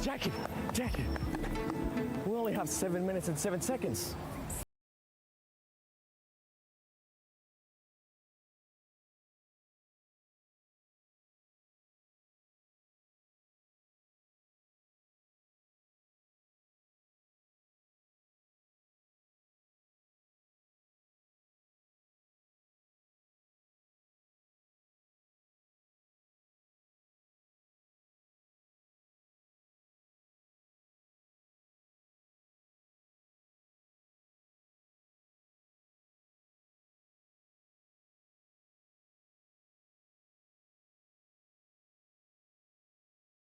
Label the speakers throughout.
Speaker 1: Jackie. We only have 7 minutes and 7 seconds.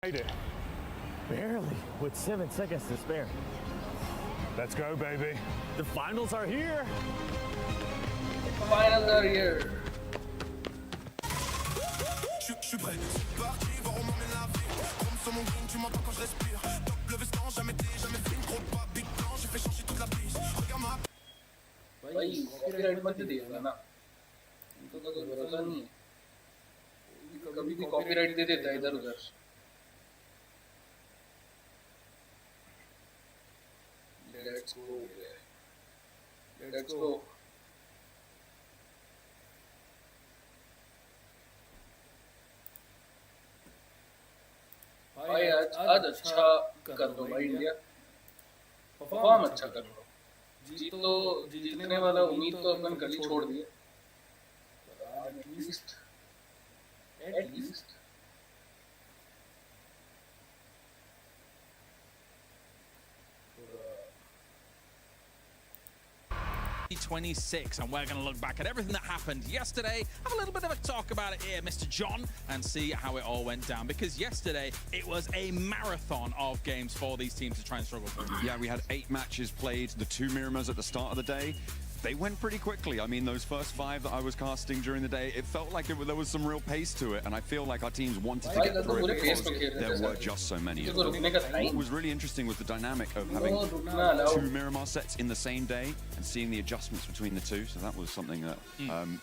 Speaker 2: Made it.
Speaker 1: Barely, with 7 seconds to spare.
Speaker 2: Let's go, baby.
Speaker 1: The finals are here.
Speaker 3: The finals are here. भाई copyright मत दिएगा ना, इनको तो कोई भरोसा नहीं है, कभी भी कॉपीराइट दे देता है इधर उधर। Let's go. भाई आज अच्छा कर दो भाई इंडिया, परफॉर्म अच्छा कर लो। जीतने वाला उम्मीद तो अपन कल ही छोड़ दिए। At least
Speaker 4: 26, and we're going to look back at everything that happened yesterday, have a little bit of a talk about it here, Mr. John, and see how it all went down, because yesterday it was a marathon of games for these teams to try and struggle through.
Speaker 5: Yeah, we had 8 matches played, the 2 Miramars at the start of the day. They went pretty quickly. I mean, those first 5 that I was casting during the day, it felt like there was some real pace to it, and I feel like our teams wanted to get through it because there were just so many of them. What was really interesting was the dynamic of having 2 Miramar sets in the same day and seeing the adjustments between the two, so that was something that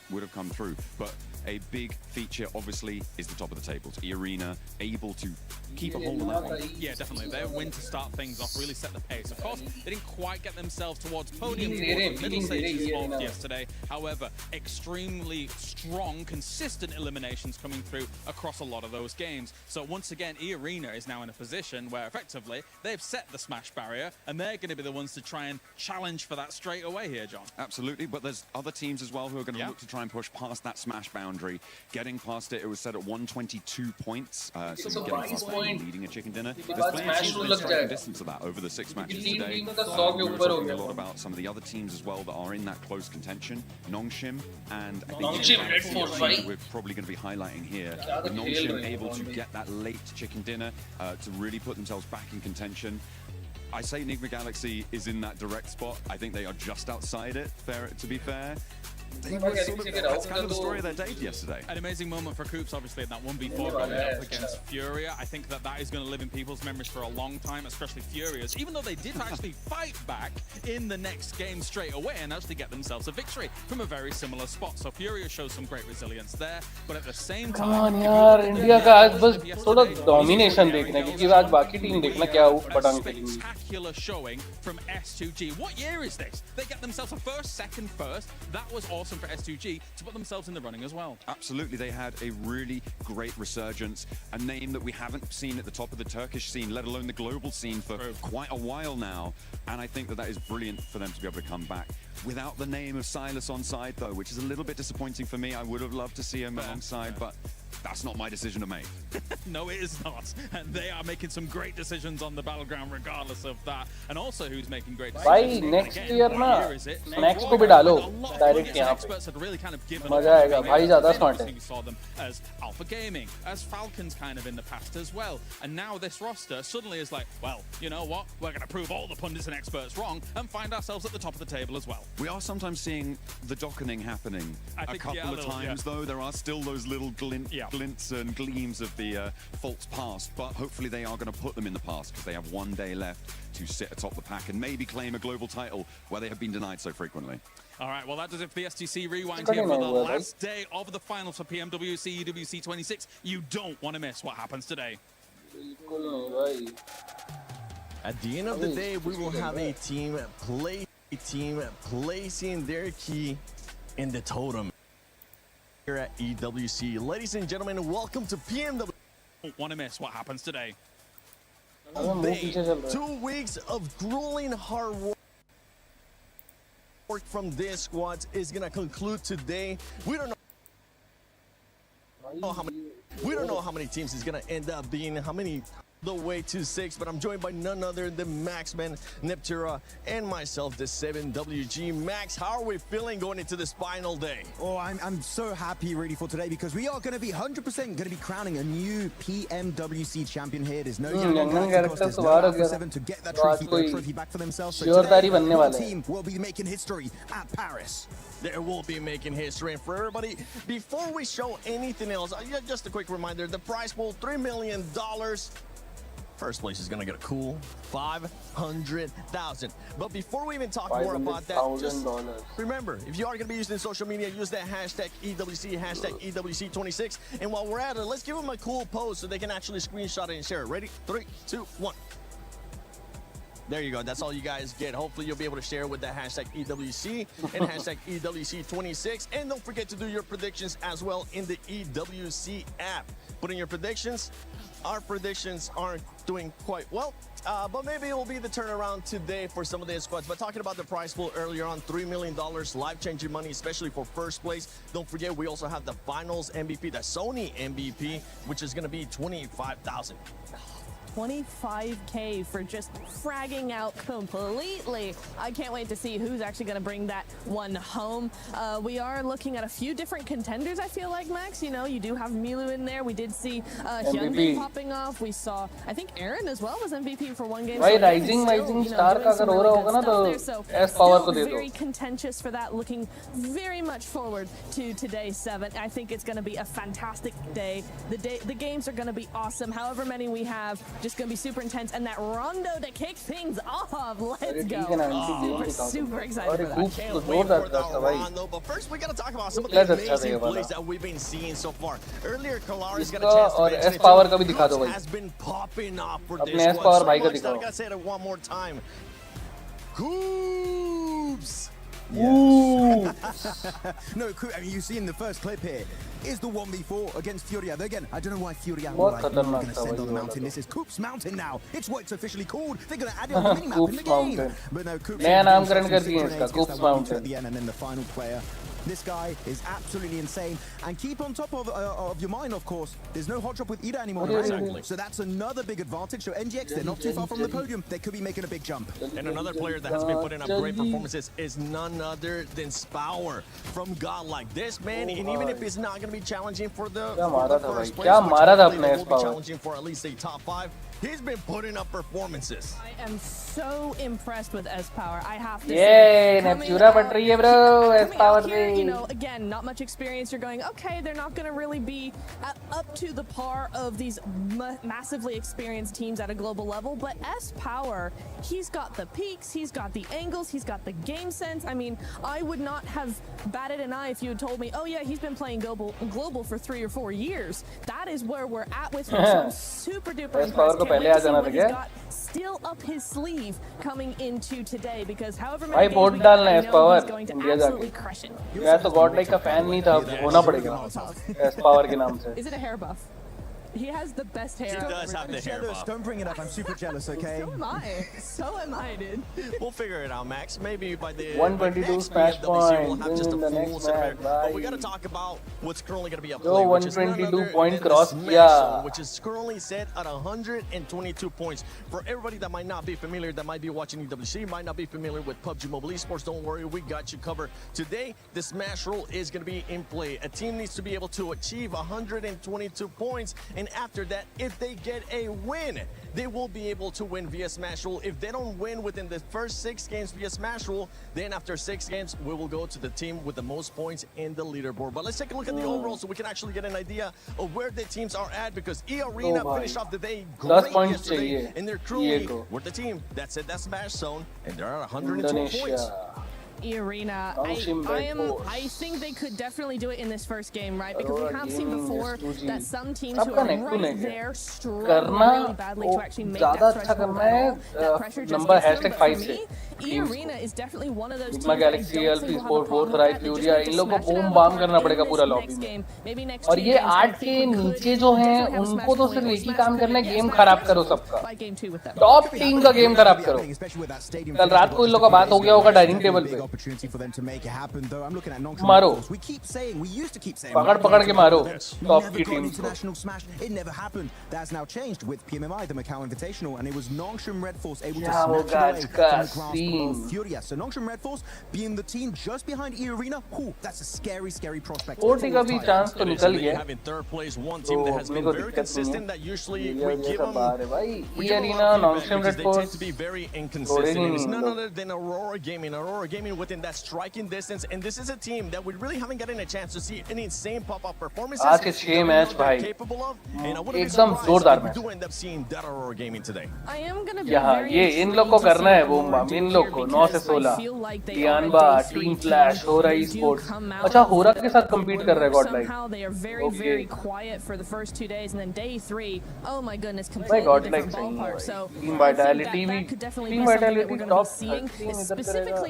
Speaker 5: would have come through. But a big feature, obviously, is the top of the tables. E-Arena able to keep a hold of that one.
Speaker 4: Yeah, definitely. Their win to start things off, really set the pace. Of course, they didn't quite get themselves towards podium towards the middle stages yesterday. However, extremely strong, consistent eliminations coming through across a lot of those games. So once again, E-Arena is now in a position where effectively they've set the smash barrier, and they're going to be the ones to try and challenge for that straight away here, John.
Speaker 5: Absolutely, but there's other teams as well who are going to look to try and push past that smash boundary. Getting past it, it was set at 122 points. So getting past that and leading a chicken dinner. There's plenty of teams that striking distance of that over the 6 matches today. We were talking a lot about some of the other teams as well that are in that close contention. Nongshim and I think we're probably going to be highlighting here. Nongshim able to get that late chicken dinner to really put themselves back in contention. I say Enigma Galaxy is in that direct spot. I think they are just outside it, to be fair. That's kind of the story of their day yesterday.
Speaker 4: An amazing moment for Coops, obviously, in that 1v4 going up against Furia. I think that is going to live in people's memories for a long time, especially Furia's, even though they did actually fight back in the next game straight away and actually get themselves a victory from a very similar spot. So Furia shows some great resilience there, but at the same time,
Speaker 3: India का आज बस थोड़ा domination देखना है, क्योंकि आज बाकी team देखना क्या पटांग करेंगी.
Speaker 4: Spectacular showing from S2G. What year is this? They get themselves a first, second, first. That was awesome for S2G to put themselves in the running as well.
Speaker 5: Absolutely, they had a really great resurgence, a name that we haven't seen at the top of the Turkish scene, let alone the global scene, for quite a while now, and I think that is brilliant for them to be able to come back. Without the name of Silas on side though, which is a little bit disappointing for me. I would have loved to see him alongside, but that's not my decision to make.
Speaker 4: No, it is not. And they are making some great decisions on the battleground regardless of that. And also who's making great decisions.
Speaker 3: Bhai, next year na, Snacks ko bhi dalo direct yahan pe.
Speaker 4: Experts had really kind of given
Speaker 3: Maza aayega. Bhai zyada smart hai.
Speaker 4: We saw them as Alpha Gaming, as Falcons kind of in the past as well. And now this roster suddenly is like, well, you know what? We're going to prove all the pundits and experts wrong and find ourselves at the top of the table as well.
Speaker 5: We are sometimes seeing the dockening happening a couple of times, though. There are still those little glints and gleams of the false past, but hopefully they are going to put them in the past because they have 1 day left to sit atop the pack and maybe claim a global title where they have been denied so frequently.
Speaker 4: All right, well, that does it for the STC Rewind here for the last day of the finals for PMWC, EWC 26. You don't want to miss what happens today.
Speaker 3: बिल्कुल नहीं भाई.
Speaker 1: At the end of the day, we will have a team placing their key in the totem here at EWC. Ladies and gentlemen, welcome to PMWC.
Speaker 4: Want to miss what happens today.
Speaker 1: 2 weeks of grueling hard work from this squad is gonna conclude today. We don't know how many teams is gonna end up being, how many the way to 6, but I'm joined by none other than Maxman, Neptura, and myself, the 7WG. Max, how are we feeling going into this final day?
Speaker 6: Oh, I'm so happy really for today because we are going to be 100% going to be crowning a new PMWC champion here. There's no there's no Alpha 7 to get that trophy back for themselves. So today, the team will be making history at Paris.
Speaker 1: There will be making history. And for everybody, before we show anything else, just a quick reminder, the prize pool, $3 million. First place is going to get a cool $500,000. But before we even talk more about that, just remember, if you are going to be using social media, use that hashtag EWC, hashtag EWC26. And while we're at it, let's give them a cool pose so they can actually screenshot it and share it. Ready? 3, 2, 1. There you go. That's all you guys get. Hopefully, you'll be able to share with the hashtag EWC and hashtag EWC26. And don't forget to do your predictions as well in the EWC app. Put in your predictions. Our predictions aren't doing quite well, but maybe it will be the turnaround today for some of the squads. But talking about the prize pool earlier on, $3 million, life-changing money, especially for first place. Don't forget, we also have the finals MVP, the Sony MVP, which is going to be $25,000.
Speaker 7: $25K for just fragging out completely. I can't wait to see who's actually going to bring that one home. We are looking at a few different contenders, I feel like, Max. You know, you do have Milu in there. We did see Hyundai popping off. We saw, I think Aaron as well was MVP for one game.
Speaker 3: Right, so rising star ka agar ho raha hoga na to S power ko de do.
Speaker 7: Very contentious for that. Looking very much forward to today's 7. I think it's going to be a fantastic day. The games are going to be awesome. However many we have, just going to be super intense, and that rondo to kick things off. Let's go. Super excited for that.
Speaker 1: I can't wait for the rondo, but first we got to talk about some of the amazing plays that we've been seeing so far. Earlier, Kalari's got a chance to mention it. Has been popping off for this one so much that I got to say it one more time. Coops!
Speaker 6: Yes. No, I mean, you see in the first clip here is the 1v4 against Furia. Again, I don't know why Furia were like, we're going to send on the mountain. This is Coop's Mountain now. It's what it's officially called. They're going to add it on the minimap in the game. But no, Coop's Mountain at the end, and then the final player. This guy is absolutely insane. And keep on top of your mind, of course. There's no hot drop with Ida anymore. Exactly. So that's another big advantage. So NGX, they're not too far from the podium. They could be making a big jump.
Speaker 1: And another player that has been putting up great performances is none other than Spower from Godlike. This man, and even if it's not going to be challenging for the first place, which will be challenging for at least a top 5, he's been putting up performances.
Speaker 7: I am so impressed with S-Power. I have to say.
Speaker 3: Yay, Neptura but rahi hai bro, S-Power
Speaker 7: here, you know, again, not much experience. You're going, okay, they're not going to really be up to the par of these massively experienced teams at a global level. But S-Power, he's got the peaks, he's got the angles, he's got the game sense. I mean, I would not have batted an eye if you had told me, oh yeah, he's been playing global for 3 or 4 years. That is where we're at with him. So I'm super duper impressed. Can't wait to see what he's got still up his sleeve coming into today, because however many games we got, I know he's going to absolutely crush it.
Speaker 3: मैं तो Godlike का fan नहीं था, होना पड़ेगा S-Power के नाम से.
Speaker 7: Is it a hair buff? He has the best hair.
Speaker 1: He does have the hair buff.
Speaker 6: Don't bring it up. I'm super jealous, okay?
Speaker 7: So am I. So am I, dude.
Speaker 1: We'll figure it out, Max. Maybe by the
Speaker 3: 122 smash
Speaker 1: PMWC, we'll have
Speaker 3: point
Speaker 1: just a
Speaker 3: in the
Speaker 1: full
Speaker 3: next
Speaker 1: set of hair.
Speaker 3: match.
Speaker 1: But we got to talk about what's currently going to be up
Speaker 3: जो
Speaker 1: play, which is none
Speaker 3: 122
Speaker 1: other
Speaker 3: point
Speaker 1: than the
Speaker 3: cross
Speaker 1: Smash
Speaker 3: किया.
Speaker 1: Zone, which is currently set at 122 points. For everybody that might not be familiar, that might be watching EWC, might not be familiar with PUBG Mobile Esports, don't worry, we got you covered. Today, the Smash Roll is going to be in play. A team needs to be able to achieve 122 points, and after that, if they get a win, they will be able to win via Smash Roll. If they don't win within the first 6 games via Smash Roll, then after 6 games, we will go to the team with the most points in the leaderboard. But let's take a look at the overall so we can actually get an idea of where the teams are at, because E-Arena finished off the day great yesterday, and they're truly with the team that set that Smash Zone, and they're at 112 points.
Speaker 7: E-Arena, I think they could definitely do it in this first game, right? Because we have seen before that some teams who are right there struggle really badly to actually make that threshold at all. That pressure just gets them. But for me, E-Arena is definitely one of those teams that I don't think will have a problem with that. They just need to smash it out of the next game. Maybe next
Speaker 3: और ये 8 के नीचे जो हैं उनको तो सिर्फ एक ही काम करना है, गेम खराब करो सबका, टॉप टीम का गेम खराब करो। कल रात को इन लोगों का बात हो गया होगा डाइनिंग टेबल पे, मारो, पकड़ पकड़ के मारो टॉप की टीम को।
Speaker 6: That's now changed with PMMI, the Macau Invitational, and it was Nongshim Red Force able to
Speaker 3: Yeah,
Speaker 6: snatch
Speaker 3: guys,
Speaker 6: away from the grasp
Speaker 3: scene.
Speaker 6: of Furia. So Nongshim Red Force being the team just behind E-Arena, that's a scary, scary prospect.
Speaker 3: OT का भी chance तो निकल गया।
Speaker 1: Having third place, one team that has been very consistent, that usually we give them.
Speaker 3: E-Arena, Nongshim Red
Speaker 1: They tend
Speaker 3: Force
Speaker 1: to be very inconsistent. It's none other than Aurora Gaming. Aurora Gaming within that striking distance, and this is a team that we really haven't gotten a chance to see any insane pop-up performances.
Speaker 3: आज के 6 match भाई एकदम जोरदार match. यहाँ ये इन लोग को करना है बूम बम, इन लोग को 9 से 16 टियानबा, टीम फ्लैश, होरा ई स्पोर्ट्स। अच्छा होरा के साथ compete कर रहे हैं गॉड लाइक। भाई गॉड लाइक सही है, टीम वाइटैलिटी भी, टीम वाइटैलिटी टॉप 13 पे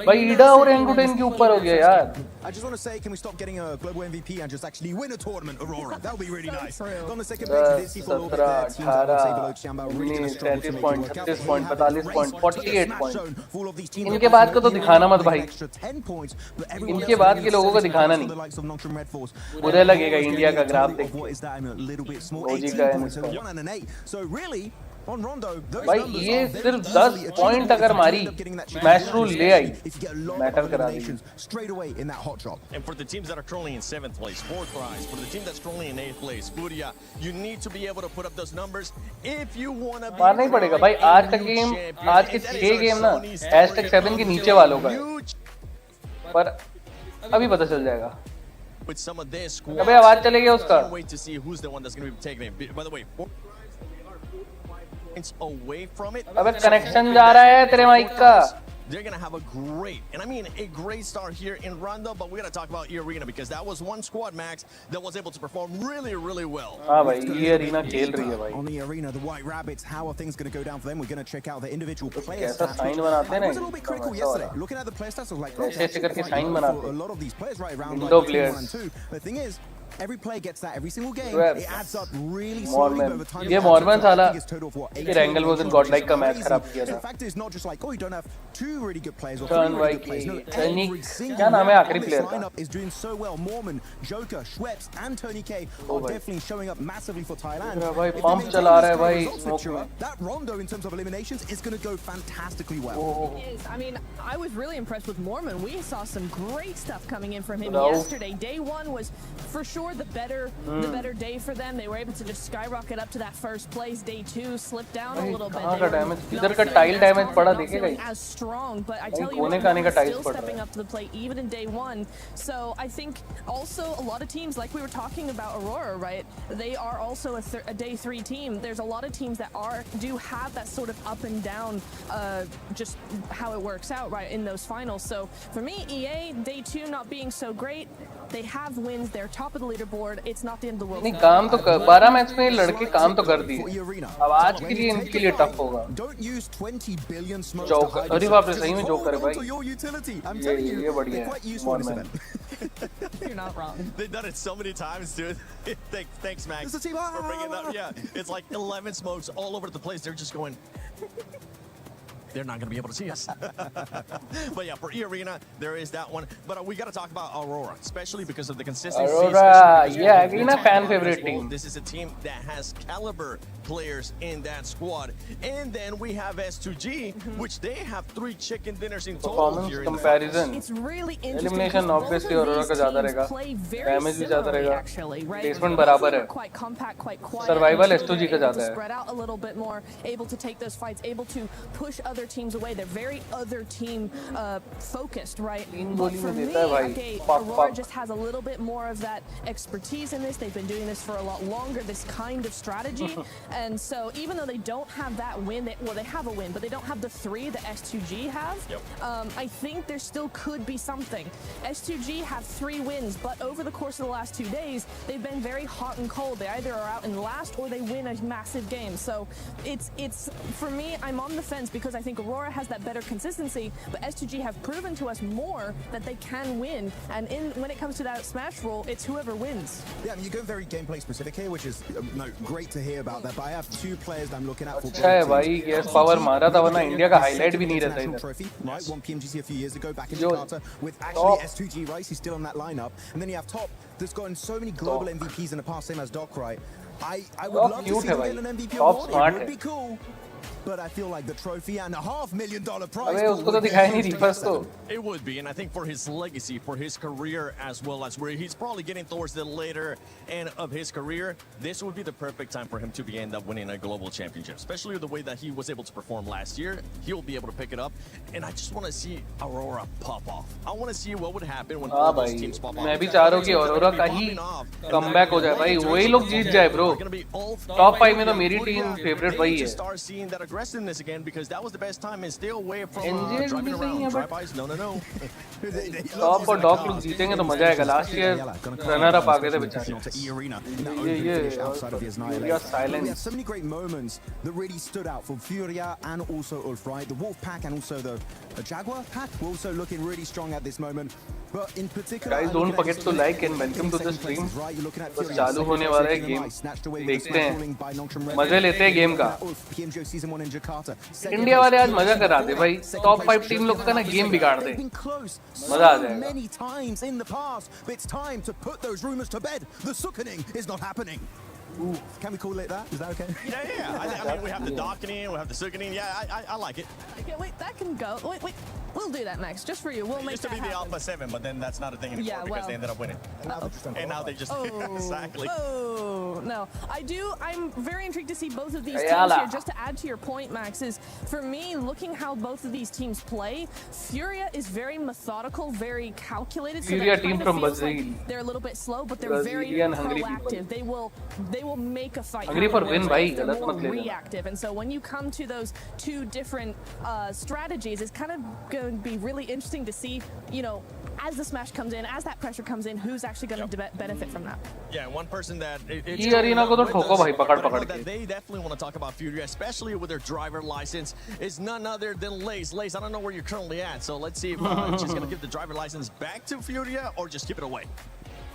Speaker 3: भाई ईडा और एंगुटेन के ऊपर हो गया यार।
Speaker 6: I just want to say, can we stop getting a global MVP and just actually win a tournament, Aurora? That would be really nice. On the second page, this people over there, teams that will say below Chiamba really going to struggle to make it work out.
Speaker 3: 36 point, 45 point, 48 point. इनके बाद का तो दिखाना मत भाई, इनके बाद के लोगों को दिखाना नहीं, बुरा लगेगा इंडिया का ग्राफ देख के। ओजी का है
Speaker 6: So really, on Rondo,
Speaker 3: भाई ये सिर्फ 10 पॉइंट अगर मारी मैच रूल ले आई, मैटर करा दी।
Speaker 6: straight away in that hot drop.
Speaker 1: And for the teams that are currently in 7th place, 4th prize, for the team that's currently in 8th place, Furia, you need to be able to put up those numbers if you want to be.
Speaker 3: मारना ही पड़ेगा भाई, आज का game, आज के 6 game ना #7 के नीचे वालों का है, पर अभी पता चल जाएगा। अबे आवाज चले गया उसका।
Speaker 1: Away from it.
Speaker 3: अबे कनेक्शन जा रहा है तेरे माइक का।
Speaker 1: They're going to have a great, and I mean a great start here in Rondo, but we're going to talk about E-Arena because that was one squad, Max, that was able to perform really, really well.
Speaker 3: हाँ भाई, E-Arena खेल रही है भाई।
Speaker 6: On E-Arena, the White Rabbits, how are things going to go down for them? We're going to check out the individual players.
Speaker 3: कैसा sign बनाते हैं ना?
Speaker 6: I was a little bit critical yesterday. Looking at the player stats, I was like,
Speaker 3: ऐसे करके sign बनाते हैं।
Speaker 6: a lot of these players right around
Speaker 3: Window
Speaker 6: like
Speaker 3: players.
Speaker 6: 1 and 2. The thing is, every player gets that every single game.
Speaker 3: Reps.
Speaker 6: It adds up really slowly over time.
Speaker 3: ये Mormon साला
Speaker 6: ये
Speaker 3: रैंगल वो दिन Godlike का match खराब किया था।
Speaker 6: The fact is not just like, oh, you don't have 2 really good players or 3
Speaker 3: Turn
Speaker 6: really good players. No,
Speaker 3: Tony,
Speaker 6: every single
Speaker 3: क्या नाम है आखिरी
Speaker 6: this
Speaker 3: प्लेयर का?
Speaker 6: lineup is doing so well. Mormon, Joker, Schweppes, and Tony K are definitely showing up massively for Thailand.
Speaker 3: भाई
Speaker 6: If they
Speaker 3: pump
Speaker 6: maintain
Speaker 3: चला
Speaker 6: this
Speaker 3: रहा है
Speaker 6: kind of
Speaker 3: भाई
Speaker 6: results picture, that Rondo in terms of eliminations is going to go fantastically well.
Speaker 7: I mean, I was really impressed with Mormon. We saw some great stuff coming in from him
Speaker 3: No.
Speaker 7: yesterday. Day 1 was for sure the better day for them. They were able to just skyrocket up to that first place. Day 2 slipped down a little bit.
Speaker 3: कहाँ का damage, इधर का tile damage पड़ा देखेगा ही।
Speaker 7: As strong, but I tell you,
Speaker 3: कोने काने का
Speaker 7: still
Speaker 3: tiles पड़ रहा
Speaker 7: stepping
Speaker 3: है।
Speaker 7: up to the plate even in day 1. So I think also a lot of teams, like we were talking about Aurora, right? They are also a day 3 team. There's a lot of teams that do have that sort of up and down, just how it works out, right, in those finals. So for me, EA, day 2 not being so great. They have wins. They're top of the leaderboard. It's not the end of the world.
Speaker 3: नहीं काम तो 12 match में लड़के काम तो कर दिए। अब आज के लिए इनके लिए टफ होगा। जोकर, अरे बाप रे सही में जोकर है भाई। ये बढ़िया है। Mormon.
Speaker 7: You're not wrong.
Speaker 1: They've done it so many times, dude. Thanks, Max, for bringing that. Yeah, it's like 11 smokes all over the place. They're just going. They're not going to be able to see us. But yeah, for E-Arena, there is that one. But we got to talk about Aurora, especially because of the consistency.
Speaker 3: Aurora, yeah, Arena fan favorite team.
Speaker 1: This is a team that has caliber players in that squad. And then we have S2G, which they have 3 chicken dinners in total here in
Speaker 3: comparison.
Speaker 7: It's really interesting.
Speaker 3: Elimination obviously Aurora का ज़्यादा रहेगा. Damage भी ज़्यादा रहेगा. Placement बराबर है.
Speaker 7: Quite compact, quite quiet.
Speaker 3: Survival S2G का ज़्यादा है.
Speaker 7: Spread out a little bit more, able to take those fights, able to push other other teams away. They're very other team focused, right?
Speaker 3: तीन
Speaker 7: But
Speaker 3: गोली
Speaker 7: for
Speaker 3: में
Speaker 7: me,
Speaker 3: देता है भाई
Speaker 7: okay,
Speaker 3: पक
Speaker 7: Aurora
Speaker 3: पक
Speaker 7: just has a little bit more of that expertise in this. They've been doing this for a lot longer, this kind of strategy. And so even though they don't have that win, they have a win, but they don't have the 3 that S2G have. I think there still could be something. S2G have 3 wins, but over the course of the last 2 days, they've been very hot and cold. They either are out in last or they win a massive game. So it's for me, I'm on the fence because I think Aurora has that better consistency, but S2G have proven to us more that they can win. And when it comes to that Smash rule, it's whoever wins.
Speaker 6: Yeah, I mean, you're going very gameplay specific here, which is great to hear about that. But I have 2 players that I'm looking at for.
Speaker 3: अच्छा है भाई, gas power मारा था वरना India का highlight भी नहीं रहता इधर.
Speaker 6: Trophy, right? Won PMGC a few years ago back in Jakarta with actually S2G race. He's still on that lineup, and then you have Top that's gotten so many global MVPs in the past, same as Doc, right? I would love to see him get an MVP award. It would be cool. But I feel like the trophy and $500,000 prize.
Speaker 3: अबे उसको तो दिखाई नहीं the first तो.
Speaker 1: It would be, and I think for his legacy, for his career, as well as where he's probably getting towards the later end of his career, this would be the perfect time for him to end up winning a global championship. Especially with the way that he was able to perform last year, he'll be able to pick it up. And I just want to see Aurora pop off. I want to see what would happen when all those teams pop off.
Speaker 3: मैं भी चाह रहा हूँ कि Aurora का ही comeback हो जाए भाई, वही लोग जीत जाए ब्रो. टॉप 5 में तो मेरी टीम फेवरेट वही है.
Speaker 1: Aggressiveness again, because that was the best time and stay away from driving around. Drive-bys, no.
Speaker 3: Top और डॉग लोग जीतेंगे तो मजा आएगा. लास्ट ईयर रनर अप आ गए थे बेचारे. ये silence.
Speaker 6: We had so many great moments that really stood out for Furia and also Ulf, right? The Wolf pack and also the Jaguar pack were also looking really strong at this moment. But in particular,
Speaker 3: guys, don't forget to like and welcome to the stream. बस चालू होने वाला है game, देखते हैं, मजे लेते हैं गेम का. इंडिया वाले आज मजा करा दे भाई. टॉप 5 टीम लोग का ना गेम बिगाड़ दे, मजा आ जाएगा.
Speaker 6: Many times in the past, but it's time to put those rumors to bed. The sickening is not happening. Ooh, can we call it that? Is that okay?
Speaker 1: Yeah. I mean, we have the docketing, we have the sickening. Yeah, I like it.
Speaker 7: Okay, wait, that can go. Wait. We'll do that next, just for you. We'll make
Speaker 1: it used to be the Alpha 7, but then that's not a thing anymore because they ended up winning. And now they just exactly.
Speaker 7: Oh no, I'm very intrigued to see both of these teams here. Just to add to your point, Max, is for me looking how both of these teams play. Furia is very methodical, very calculated.
Speaker 3: Furia team from Brazil.
Speaker 7: Like they're a little bit slow, but they're very proactive. They will make a fight.
Speaker 3: Hungry for win, bhai.
Speaker 7: They're more reactive, and so when you come to those 2 different strategies, it's kind of going to be really interesting to see, as the smash comes in, as that pressure comes in, who's actually going to benefit from that.
Speaker 1: Yeah, one person that
Speaker 3: ये arena को तो ठोको भाई पकड़ के.
Speaker 1: They definitely want to talk about Furia, especially with their driver license, is none other than Lace. Lace, I don't know where you're currently at, so let's see if she's going to give the driver license back to Furia or just keep it away.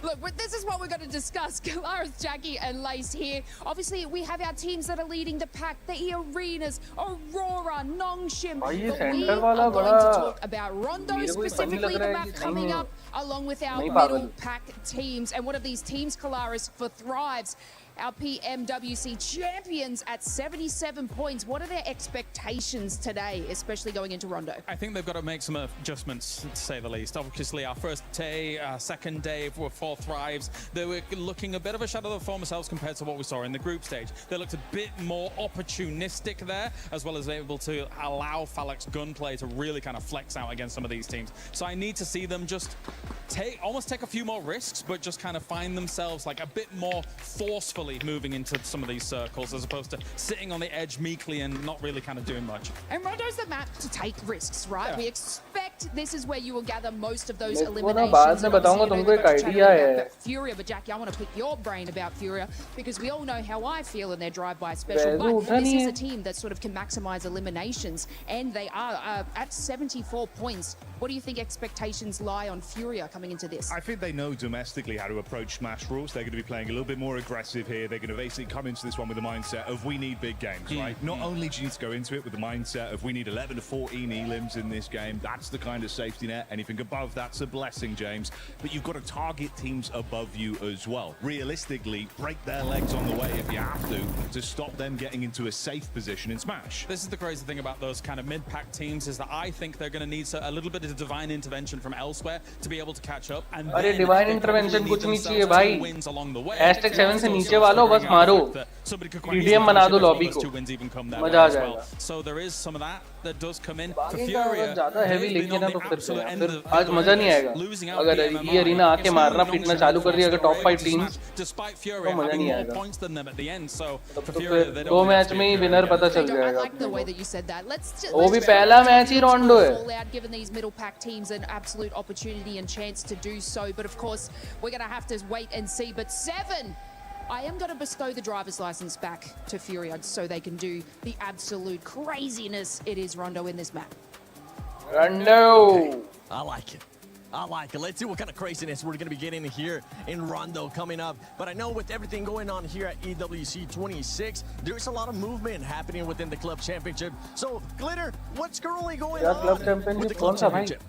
Speaker 8: Look, this is what we're going to discuss. Kalaris, Jackie, and Lace here. Obviously, we have our teams that are leading the pack, the Arenas, Aurora, Nongshim. But we are going to talk about Rondo, specifically the map coming up, along with our middle pack teams. And one of these teams, Kalaris, for Thrives, our PMWC champions at 77 points. What are their expectations today, especially going into Rondo?
Speaker 4: I think they've got to make some adjustments, to say the least. Obviously, our first day, second day for Thrives, they were looking a bit of a shadow of their former selves compared to what we saw in the group stage. They looked a bit more opportunistic there, as well as able to allow Falak's gunplay to really kind of flex out against some of these teams. So I need to see them just almost take a few more risks, but just kind of find themselves like a bit more forceful moving into some of these circles as opposed to sitting on the edge meekly and not really kind of doing much.
Speaker 8: And Rondo's the map to take risks, right? Yeah. We expect this is where you will gather most of those eliminations. Furia, but Jackie, I want to pick your brain about Furia because we all know how I feel in their drive-by special, but this is a team that sort of can maximize eliminations, and they are at 74 points. What do you think expectations lie on Furia coming into this?
Speaker 2: I think they know domestically how to approach Smash rules. They're going to be playing a little bit more aggressive here. They're going to basically come into this one with the mindset of we need big games, right? Not only do you need to go into it with the mindset of we need 11 to 14 elims in this game, that's the kind of safety net. Anything above that's a blessing, James. But you've got to target teams above you as well. Realistically, break their legs on the way if you have to stop them getting into a safe position in Smash.
Speaker 4: This is the crazy thing about those kind of mid-pack teams is that I think they're going to need a little bit of divine intervention from elsewhere to be able to catch up. And
Speaker 3: अरे divine intervention कुछ नहीं चाहिए भाई. #7 से नीचे वालों बस मारो. EDM बना दो lobby को. मजा आ जाएगा.
Speaker 4: So there is some of that does come in. For Furia,
Speaker 3: ज़्यादा heavy लेंगे ना तो फिर आज मजा नहीं आएगा. अगर ये अरीना आके मारना पीटना चालू कर दिया अगर top 5 teams तो मजा नहीं आएगा. दो मैच में ही विनर पता चल जाएगा. वो भी पहला मैच ही रोंडो है.
Speaker 8: Given these middle pack teams an absolute opportunity and chance to do so, but of course we're going to have to wait and see. But 7, I am going to bestow the driver's license back to Furia so they can do the absolute craziness it is Rondo in this map.
Speaker 3: Rondo,
Speaker 1: okay. I like it. I like it. Let's see what kind of craziness we're going to be getting here in Rondo coming up. But I know with everything going on here at EWC 26, there's a lot of movement happening within the club championship. So, Glitter, what's currently going on with the club championship?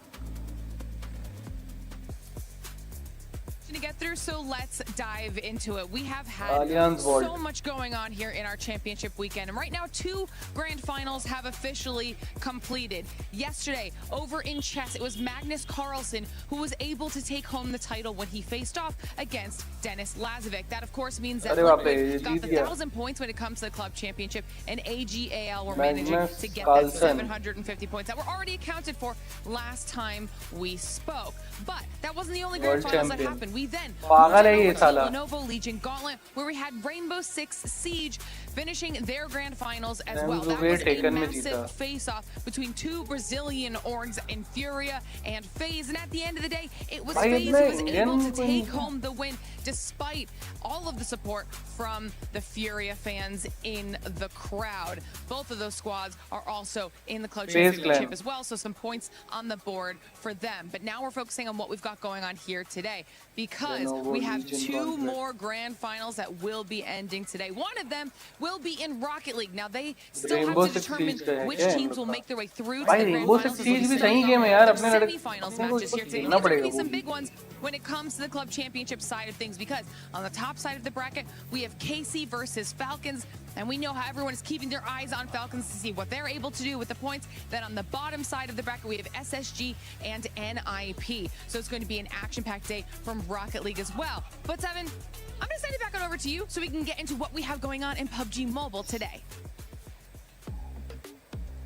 Speaker 9: To get through, so let's dive into it. We have had so much going on here in our championship weekend, and right now 2 grand finals have officially completed. Yesterday over in chess, it was Magnus Carlsen who was able to take home the title when he faced off against Dennis Lazovic. That of course means that Ludwig got the 1,000 points when it comes to the club championship, and AGAL were managing to get that 750 points that were already accounted for last time we spoke. But that wasn't the only grand finals that happened. We then Lenovo Legion Gauntlet, where we had Rainbow Six Siege finishing their grand finals as well. That was a massive face-off between 2 Brazilian orgs in Furia and FaZe, and at the end of the day, it was FaZe who was able to take home the win despite all of the support from the Furia fans in the crowd. Both of those squads are also in the club championship as well, so some points on the board for them. But now we're focusing on what we've got going on here today, because we have 2 more grand finals that will be ending today. One of them will be in Rocket League. Now they still have to determine which teams will make their way through to the grand finals. Semi-finals matches here today. These are going to be some big ones when it comes to the club championship side of things, because on the top side of the bracket, we have KC versus Falcons, and we know how everyone is keeping their eyes on Falcons to see what they're able to do with the points. Then on the bottom side of the bracket, we have SSG and NIP. So it's going to be an action-packed day from Rocket League as well. But Seven, I'm going to send it back on over to you so we can get into what we have going on in PUBG Mobile today.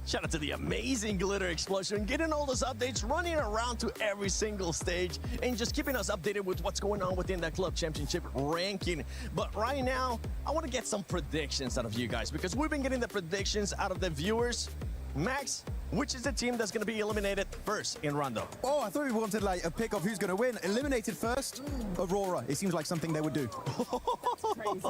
Speaker 1: Shout out to the amazing Glitter Explosion, getting all those updates, running around to every single stage, and just keeping us updated with what's going on within that club championship ranking. But right now, I want to get some predictions out of you guys, because we've been getting the predictions out of the viewers. Max, which is the team that's going to be eliminated first in Rondo?
Speaker 6: Oh, I thought we wanted like a pick of who's going to win. Eliminated first, Aurora. It seems like something they would do.
Speaker 7: That's crazy.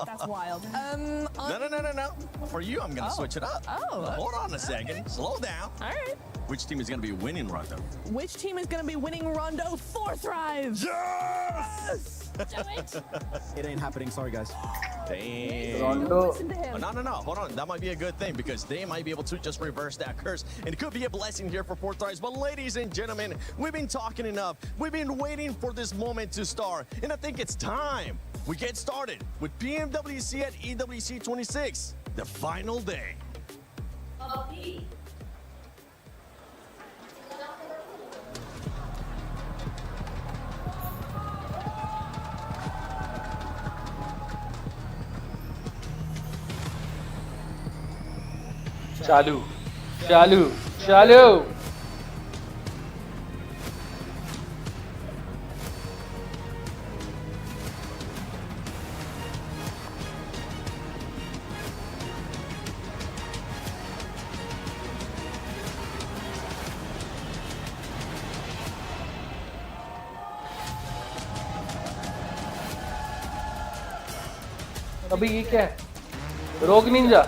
Speaker 7: That's wild.
Speaker 1: No. For you, I'm going to switch it up.
Speaker 7: Oh.
Speaker 1: Hold on a second. Slow down.
Speaker 7: All right.
Speaker 1: Which team is going to be winning Rondo?
Speaker 7: Which team is going to be winning Rondo? 4Thrive.
Speaker 1: Yes!
Speaker 7: Do it.
Speaker 6: It ain't happening. Sorry, guys.
Speaker 1: Damn.
Speaker 3: Rondo.
Speaker 1: No. Hold on. That might be a good thing, because they might be able to just reverse that curse. And it could be a blessing here for 4Thrive. But ladies and gentlemen, we've been talking enough. We've been waiting for this moment to start. And I think it's time we get started with PMWC at EWC 26, the final day.
Speaker 3: चालू अबे ये क्या है? रोग Ninja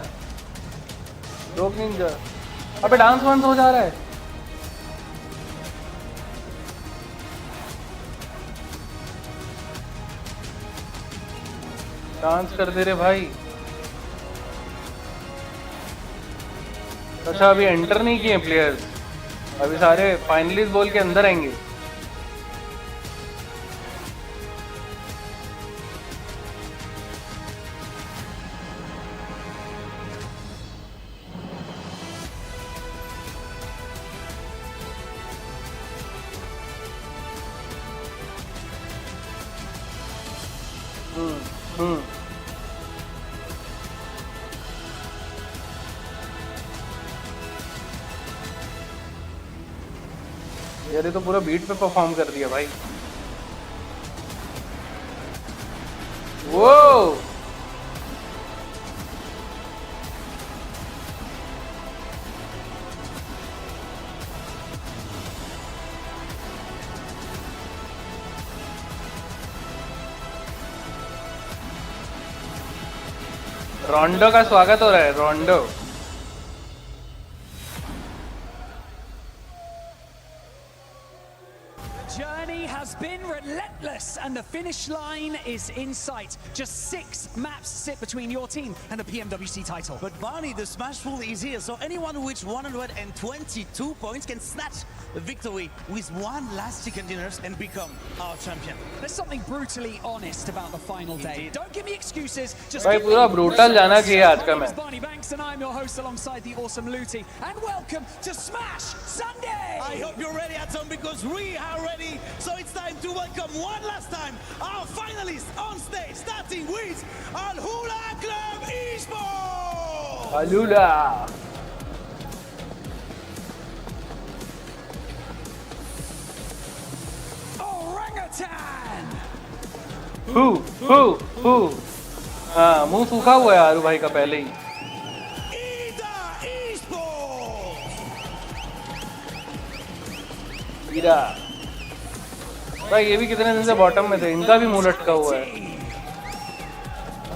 Speaker 3: अबे dance वांस हो जा रहा है। डांस कर दे रे भाई। अच्छा अभी एंटर नहीं किए प्लेयर्स। अभी सारे फाइनलिस्ट बोल के अंदर आएंगे। यार ये तो पूरा बीट पे परफॉर्म कर दिया भाई। वो रोंडो का स्वागत हो रहा है, रोंडो।
Speaker 10: Journey has been relentless and the finish line is in sight. Just 6 maps sit between your team and the PMWC title.
Speaker 11: But Barney, the smash pool is here, so anyone with 122 points can snatch the victory with one last chicken dinners and become our champion.
Speaker 10: There's something brutally honest about the final day.
Speaker 11: Indeed.
Speaker 10: Don't give me excuses. Just
Speaker 3: भाई पूरा brutal जाना चाहिए आज का match.
Speaker 10: Barney Banks and I'm your host alongside the awesome Luti. And welcome to Smash Sunday.
Speaker 11: I hope you're ready at home because we are ready. So it's time to welcome one last time our finalists on stage, starting with Al Hula Club Esports.
Speaker 3: Alula.
Speaker 10: Orangutan.
Speaker 3: Who हाँ मुंह सूखा हुआ है आरू भाई का पहले ही। ईरा भाई ये भी कितने दिन से बॉटम में थे, इनका भी मुंह लटका हुआ है।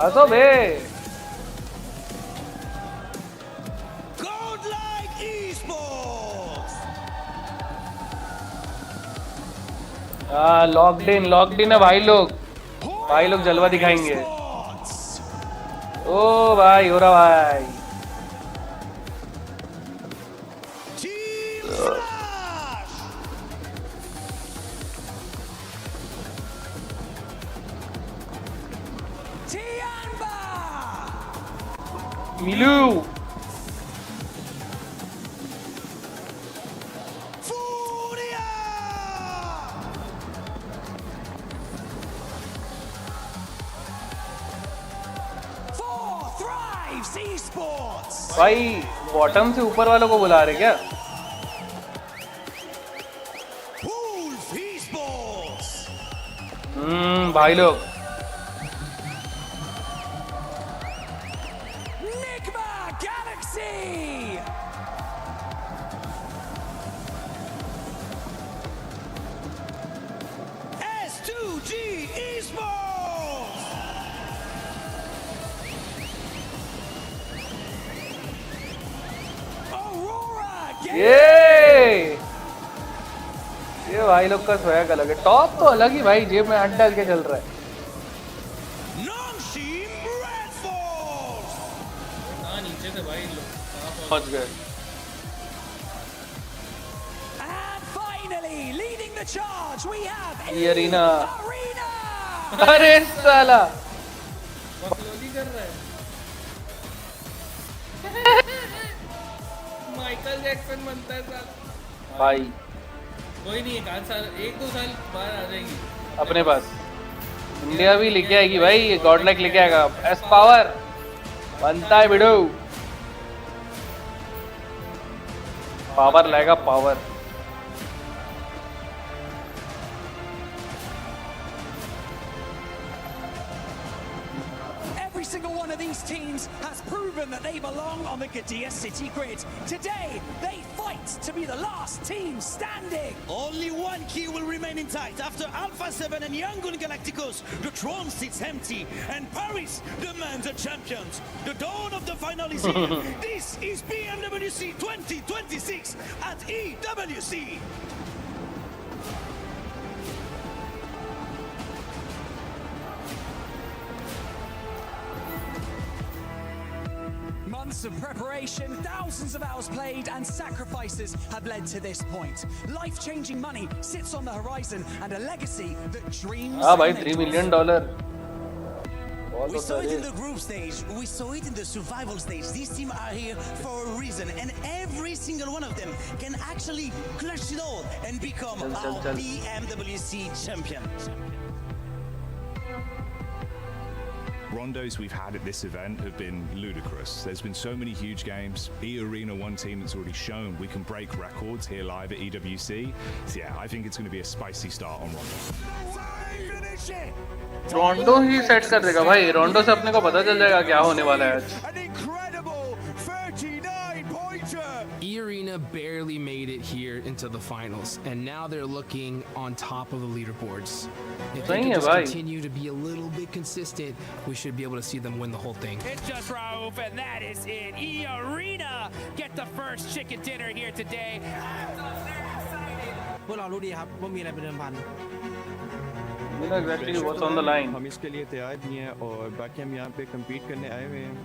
Speaker 3: हंसो बे। हाँ लॉक्ड इन है भाई लोग जलवा दिखाएंगे। ओ भाई हो रहा भाई। मिलू भाई बॉटम से ऊपर वालों को बुला रहे क्या? भाई लोग ये भाई लोग का स्वैग अलग है। टॉप तो अलग ही भाई, जेब में हाथ डाल के चल रहा है।
Speaker 12: नीचे से भाई
Speaker 3: पहुंच गए। ये अरीना अरे साला
Speaker 12: कर रहा है। माइकल जैक्सन बनता है साला
Speaker 3: भाई।
Speaker 12: कोई नहीं, एक दो साल बाद आ जाएगी
Speaker 3: अपने पास। इंडिया भी लेके आएगी भाई, गॉड लाइक लेके आएगा। एस पावर बनता है बिडो, पावर लाएगा power.
Speaker 10: Single one of these teams has proven that they belong on the Gadia City grid. Today, they fight to be the last team standing.
Speaker 11: Only one key will remain intact. After Alpha 7 and Yangon Galacticos, the throne sits empty, and Paris demands a champions. The dawn of the final is here. This is BMWC 2026 at EWC.
Speaker 10: months of preparation, thousands of hours played, and sacrifices have led to this point. Life-changing money sits on the horizon, and a legacy that dreams.
Speaker 3: हाँ भाई, $3 million.
Speaker 11: We saw it in the group stage, we saw it in the survival stage. These teams are here for a reason, and every single one of them can actually clutch it all and become our BMWC champion.
Speaker 2: Rondos we've had at this event have been ludicrous. There's been so many huge games. E-Arena, one team that's already shown we can break records here live at EWC. So yeah, I think it's going to be a spicy start on Rondo.
Speaker 3: रोंडो he set कर देगा भाई. रोंडो से अपने को पता चल जाएगा क्या होने वाला है आज.
Speaker 13: E-Arena barely made it here into the finals, and now they're looking on top of the leaderboards. If they can just continue to be a little bit consistent, we should be able to see them win the whole thing.
Speaker 14: It's just Raouf, and that is it. E-Arena get the first chicken dinner here today.
Speaker 11: พวกเรารู้ดีครับว่ามีอะไรเป็นเดิมพัน
Speaker 3: You know exactly what's on the line.
Speaker 15: हम इसके लिए तैयार भी हैं और बाकी हम यहाँ पे compete करने आए हुए हैं.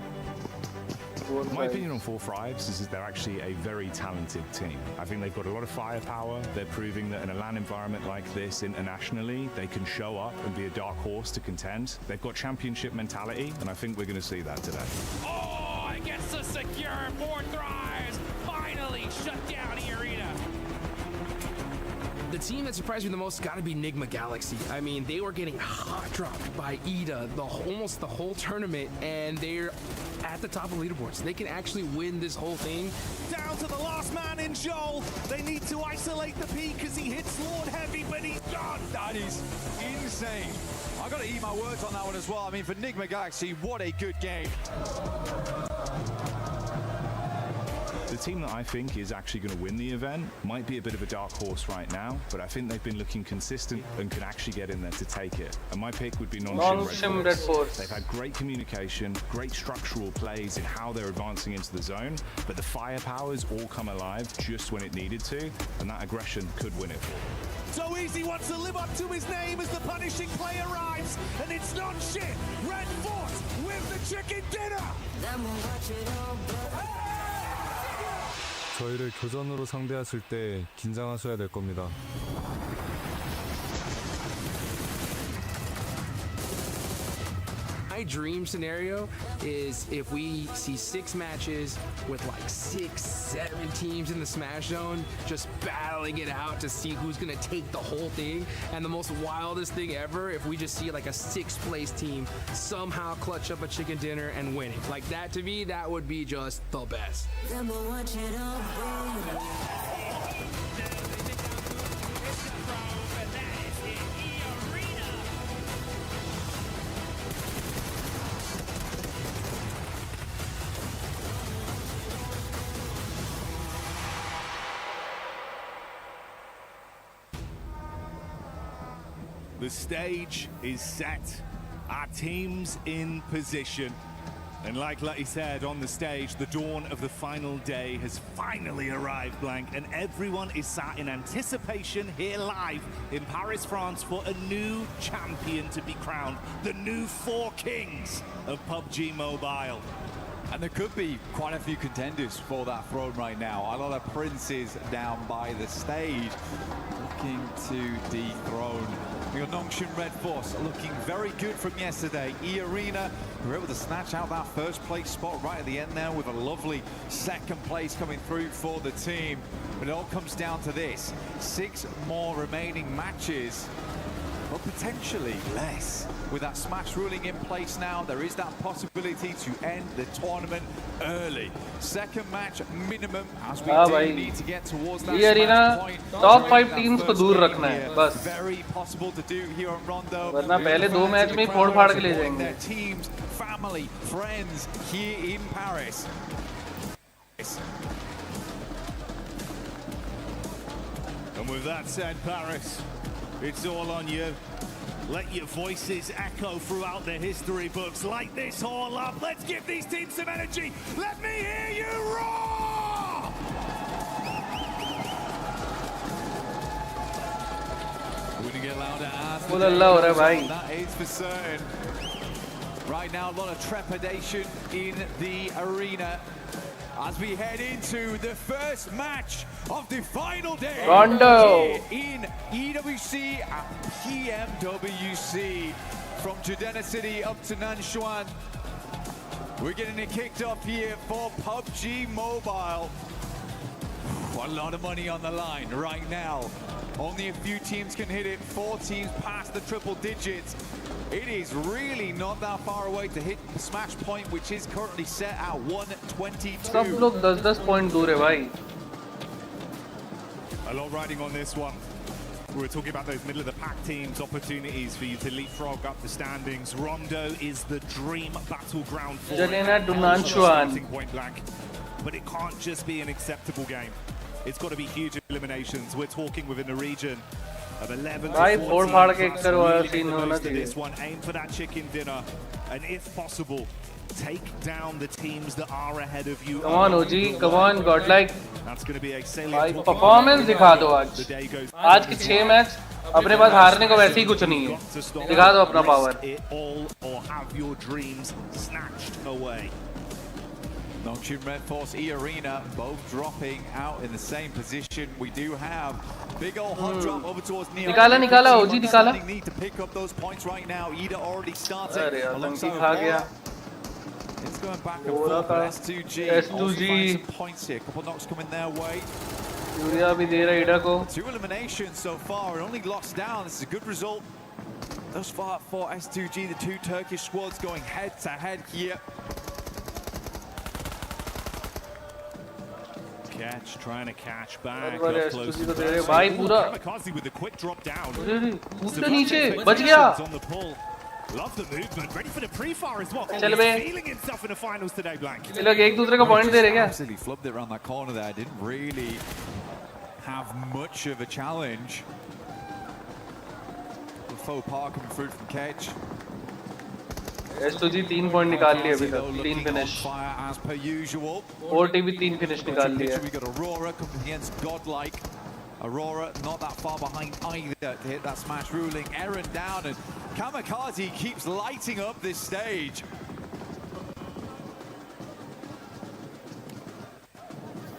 Speaker 2: My opinion on 4-5s is that they're actually a very talented team. I think they've got a lot of firepower. They're proving that in a LAN environment like this internationally, they can show up and be a dark horse to contend. They've got championship mentality, and I think we're going to see that today.
Speaker 14: Oh, it gets the secure 4 thrives. Finally shut down E-Arena.
Speaker 13: The team that surprised me the most got to be Nigma Galaxy. I mean, they were getting hot dropped by Ida almost the whole tournament, and they're at the top of leaderboards. They can actually win this whole thing.
Speaker 11: Down to the last man in Joel. They need to isolate the peak because he hits Lord heavy, but he's gone.
Speaker 5: That is insane. I've got to eat my words on that one as well. I mean, for Nigma Galaxy, what a good game.
Speaker 2: The team that I think is actually going to win the event might be a bit of a dark horse right now, but I think they've been looking consistent and can actually get in there to take it. And my pick would be Non-Shim Red Force. They've had great communication, great structural plays in how they're advancing into the zone, but the firepower's all come alive just when it needed to, and that aggression could win it for them.
Speaker 11: So Easy wants to live up to his name as the punishing play arrives, and it's Non-Shim Red Force with the chicken dinner.
Speaker 15: 저희를 교전으로 상대했을 때 긴장하셔야 될 겁니다.
Speaker 13: My dream scenario is if we see 6 matches with like 6, 7 teams in the Smash Zone just battling it out to see who's gonna take the whole thing. And the most wildest thing ever, if we just see like a 6th place team somehow clutch up a chicken dinner and win it. Like that, to me, that would be just the best.
Speaker 2: The stage is set. Our team's in position. And like Lutty said on the stage, the dawn of the final day has finally arrived, Blank, and everyone is sat in anticipation here live in Paris, France, for a new champion to be crowned, the new 4 kings of PUBG Mobile.
Speaker 5: And there could be quite a few contenders for that throne right now. A lot of princes down by the stage looking to dethrone. We got Non-Shim Red Force looking very good from yesterday. E-Arena were able to snatch out that first place spot right at the end there with a lovely second place coming through for the team. But it all comes down to this. 6 more remaining matches, but potentially less. With that Smash ruling in place now, there is that possibility to end the tournament early. Second match minimum as we do need to get towards that Smash point.
Speaker 3: Top 5 teams को दूर रखना है बस.
Speaker 5: Very possible to do here on Rondo.
Speaker 3: वरना पहले 2 match में फोड़ फाड़ के ले जाएंगे.
Speaker 5: Their teams, family, friends here in Paris.
Speaker 2: And with that said, Paris, it's all on you. Let your voices echo throughout the history books. Light this all up. Let's give these teams some energy. Let me hear you roar!
Speaker 5: We're going to get louder as
Speaker 3: that is for certain.
Speaker 16: Right now, a lot of trepidation in the arena as we head into the first match of the final day
Speaker 3: Rondo
Speaker 16: in EWC and PMWC. From Jadena City up to Nanshuan, we're getting it kicked off here for PUBG Mobile. A lot of money on the line right now. Only a few teams can hit it. 4 teams past the triple digits. It is really not that far away to hit the smash point, which is currently set at 122.
Speaker 3: सब लोग 10-10 point दूर है भाई.
Speaker 2: A lot riding on this one. We were talking about those middle of the pack teams, opportunities for you to leapfrog up the standings. Rondo is the dream battleground for
Speaker 3: Nanshuan.
Speaker 2: Point blank. But it can't just be an acceptable game. It's got to be huge eliminations. We're talking within the region of 11 to 14. This one, aim for that chicken dinner, and if possible, take down the teams that are ahead of you.
Speaker 3: Come on, OG. Come on, godlike.
Speaker 2: That's going to be a salient
Speaker 3: performance दिखा दो आज. आज के 6 match अपने पास हारने को वैसे ही कुछ नहीं है. दिखा दो अपना power.
Speaker 2: All or have your dreams snatched away.
Speaker 16: Nongshim Red Force E-Arena both dropping out in the same position. We do have big old hot drop over towards Neo.
Speaker 3: निकाला OG निकाला.
Speaker 16: Need to pick up those points right now. Ida already started.
Speaker 3: अरे यार खा गया.
Speaker 16: It's going back and forth. S2G. Some points here. Couple knocks coming their way.
Speaker 3: Furia भी दे रहा है ईडा को.
Speaker 16: 2 eliminations so far and only locks down. This is a good result thus far for S2G. The 2 Turkish squads going head to head here.
Speaker 2: Catch, trying to catch back.
Speaker 3: भाई पूरा.
Speaker 2: Kamikaze with the quick drop down.
Speaker 3: ऊपर नीचे बच गया.
Speaker 2: On the pull. Love the movement. Ready for the pre-fire as well.
Speaker 3: चल बे.
Speaker 2: Feeling himself in the finals today, Blank.
Speaker 3: ये लोग एक दूसरे को पॉइंट दे रहे क्या?
Speaker 16: Absolutely flubbed it around that corner there. Didn't really have much of a challenge. The faux pas coming through from Kedge.
Speaker 3: S2G 3 point निकाल लिए अभी तक. 3 finish.
Speaker 16: As per usual.
Speaker 3: OT भी 3 फिनिश निकाल लिए.
Speaker 16: We got Aurora coming against Godlike. Aurora not that far behind either to hit that smash, ruling Eren down, and Kamikaze keeps lighting up this stage.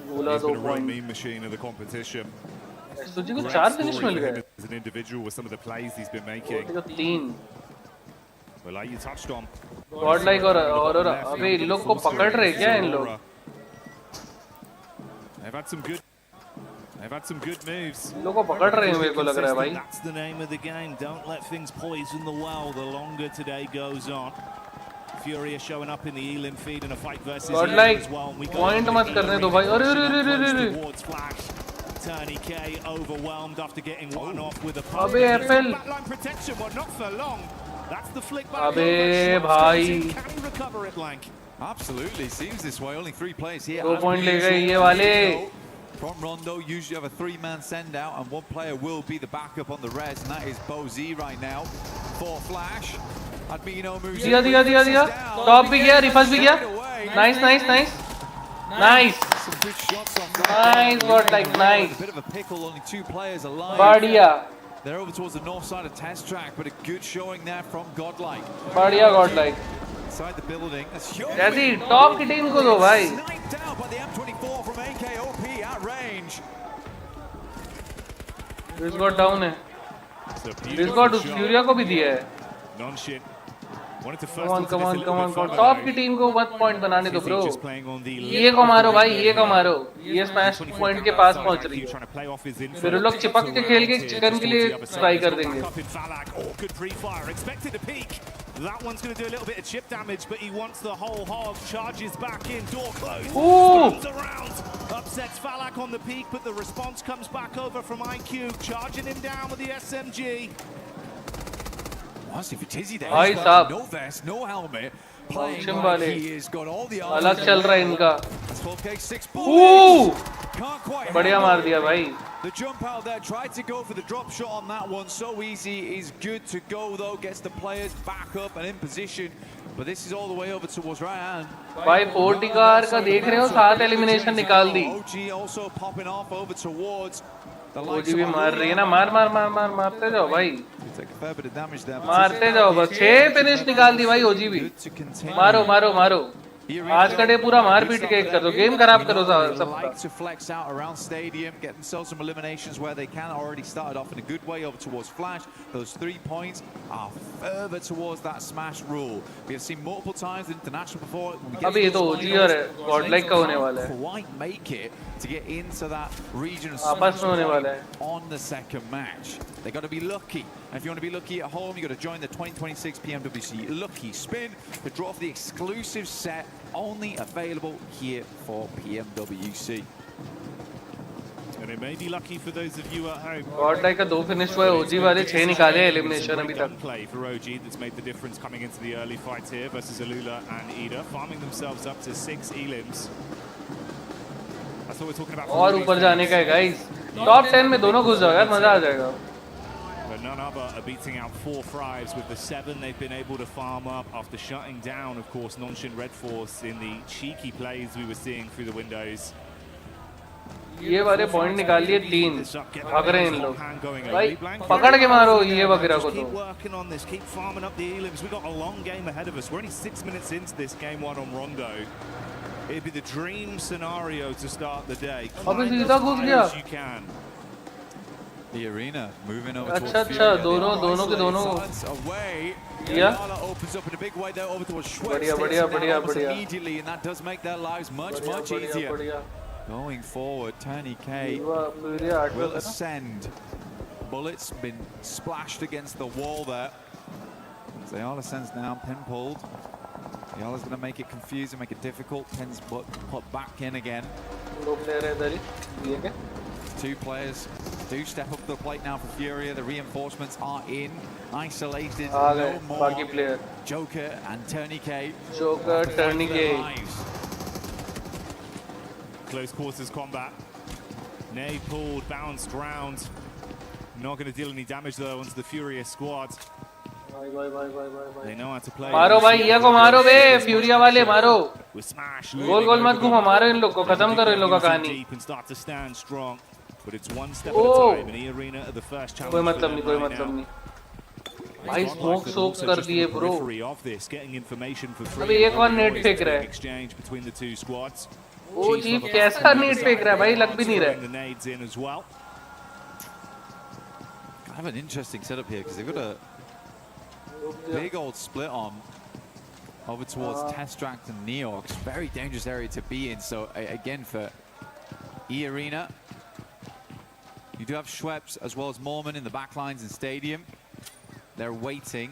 Speaker 2: He's been a real meme machine of the competition.
Speaker 3: S2G को 4 finish मिल गए.
Speaker 2: As an individual with some of the plays he's been making.
Speaker 3: 3.
Speaker 2: Well, like you touched on.
Speaker 3: Godlike और Aurora. अबे इन लोग को पकड़ रहे क्या इन लोग?
Speaker 2: They've had some good moves.
Speaker 3: लोगों को पकड़ रहे हैं मेरे को लग रहा है भाई.
Speaker 2: That's the name of the game. Don't let things poison the well the longer today goes on. Furia showing up in the Elim feed in a fight versus
Speaker 3: Godlike
Speaker 2: as well.
Speaker 3: point मत करने दो भाई. अरे
Speaker 2: Turney K overwhelmed after getting one off with a
Speaker 3: अबे FL.
Speaker 2: backline protection, but not for long. That's the flick back.
Speaker 3: अबे भाई.
Speaker 2: Can he recover it, Blank?
Speaker 16: Absolutely, seems this way. Only 3 players here.
Speaker 3: 2 point ले गए ये वाले.
Speaker 16: From Rondo, usually have a 3-man send out, and one player will be the backup on the res, and that is Bozy right now for Flash. Admino moves.
Speaker 3: दिया. Top भी गया, रिफस भी गया. Nice. Nice.
Speaker 16: Some good shots on
Speaker 3: Nice, Godlike, nice.
Speaker 16: A bit of a pickle, only 2 players alive.
Speaker 3: बढ़िया.
Speaker 16: They're over towards the north side of test track, but a good showing there from Godlike.
Speaker 3: बढ़िया Godlike.
Speaker 16: Inside the building.
Speaker 3: जैसी top की team को दो भाई.
Speaker 16: Sniped out by the M24 from AKOP at range.
Speaker 3: This got down है. This got Furia को भी दिया है.
Speaker 2: Non-shit.
Speaker 3: Come on. टॉप की टीम को 1 पॉइंट बनाने दो ब्रो. ये को मारो भाई, ये को मारो. ये स्मैश पॉइंट के पास पहुंच रही है. फिर लोग चिपक के खेल के चिकन के लिए ट्राई कर देंगे.
Speaker 2: That one's going to do a little bit of chip damage, but he wants the whole hog. Charges back in, door closed. Comes around, upsets Falak on the peak, but the response comes back over from IQ, charging him down with the SMG.
Speaker 16: Honestly, for Tizzy there,
Speaker 3: he's got
Speaker 16: no vest, no helmet, playing
Speaker 3: like
Speaker 16: he has got all the
Speaker 3: अलग चल रहा है इनका.
Speaker 16: 6
Speaker 3: Can't quite. बढ़िया मार दिया भाई.
Speaker 16: The jump out there, tried to go for the drop shot on that one. So easy, is good to go though. Gets the players back up and in position. But this is all the way over towards Ryan.
Speaker 3: भाई 40 car का देख रहे हो 7 elimination निकाल दी.
Speaker 16: OG also popping off over towards
Speaker 3: ओजी भी मार रही है ना, मारते जाओ भाई,
Speaker 16: Take a fair bit of damage there.
Speaker 3: मारते जाओ बस। 6 फिनिश निकाल दी भाई ओजी भी। मारो आज का डे पूरा मार पीट के कर दो, गेम खराब करो सब।
Speaker 16: Like to flex out around stadium, get themselves some eliminations where they can. Already started off in a good way over towards Flash. Those 3 points are further towards that smash rule. We have seen multiple times in international before.
Speaker 3: अभी ये तो ओजी और Godlike का होने वाला है,
Speaker 16: Quite make it to get into that region
Speaker 3: आपस में होने वाला है
Speaker 16: on the second match. They got to be lucky. And if you want to be lucky at home, you got to join the 2026 PMWC Lucky Spin to draw for the exclusive set only available here for PMWC.
Speaker 2: And it may be lucky for those of you at home.
Speaker 3: Godlike का 2 finish हुआ है, ओजी वाले 6 निकाले elimination अभी तक।
Speaker 2: Play for OG that's made the difference coming into the early fight here versus Alula and Ida, farming themselves up to 6 elims. That's what we're talking about.
Speaker 3: और ऊपर जाने का है गाइस, टॉप 10 में दोनों घुस जाओ यार, मजा आ जाएगा।
Speaker 2: But none other are beating out 4 Thrives with the 7 they've been able to farm up after shutting down, of course, Nonshin Red Force in the cheeky plays we were seeing through the windows.
Speaker 3: ये वाले point निकाल लिए 3, भाग रहे हैं इन लोग भाई, पकड़ के मारो ये वगैरह को।
Speaker 2: Keep working on this, keep farming up the elims. We've got a long game ahead of us. We're only 6 minutes into this game 1 on Rondo. It'd be the dream scenario to start the day.
Speaker 3: अबे सीधा घुस गया।
Speaker 2: You can.
Speaker 16: The arena moving over
Speaker 3: अच्छा दोनों के दोनों
Speaker 16: away.
Speaker 3: Yeah.
Speaker 16: Opens up in a big way there over towards Schweppes.
Speaker 3: बढ़िया
Speaker 16: Immediately, and that does make their lives much easier. Going forward, Tony K will ascend. Bullets been splashed against the wall there. Zayala ascends down, pin pulled. Zayala's going to make it confusing, make it difficult. Pin's put back in again. 2 players do step up to the plate now for Furia. The reinforcements are in. Isolated. No more.
Speaker 3: Player.
Speaker 16: Joker and Tony K.
Speaker 3: Joker, Tony K.
Speaker 2: Close quarters combat. Nay pulled, bounced round. Not going to deal any damage though onto the Furious squad. They know how to play.
Speaker 3: मारो भाई ये को मारो बे, फ्यूरिया वाले मारो। गोल मत घुमा, मारो इन लोग को, खत्म करो इन लोग का कहानी।
Speaker 2: But it's one step at a time in the arena of the first challenge.
Speaker 3: कोई मतलब नहीं। भाई स्मोक सोक कर दिए ब्रो। अबे एक और नेट फेंक रहा है। ओ जी कैसा नेट फेंक रहा है भाई, लग भी नहीं रहा है।
Speaker 16: Kind of an interesting setup here because they've got a big old split on over towards Testract and Neox. Very dangerous area to be in. So again for E-Arena, you do have Schweppes as well as Mormon in the backlines in Stadium. They're waiting,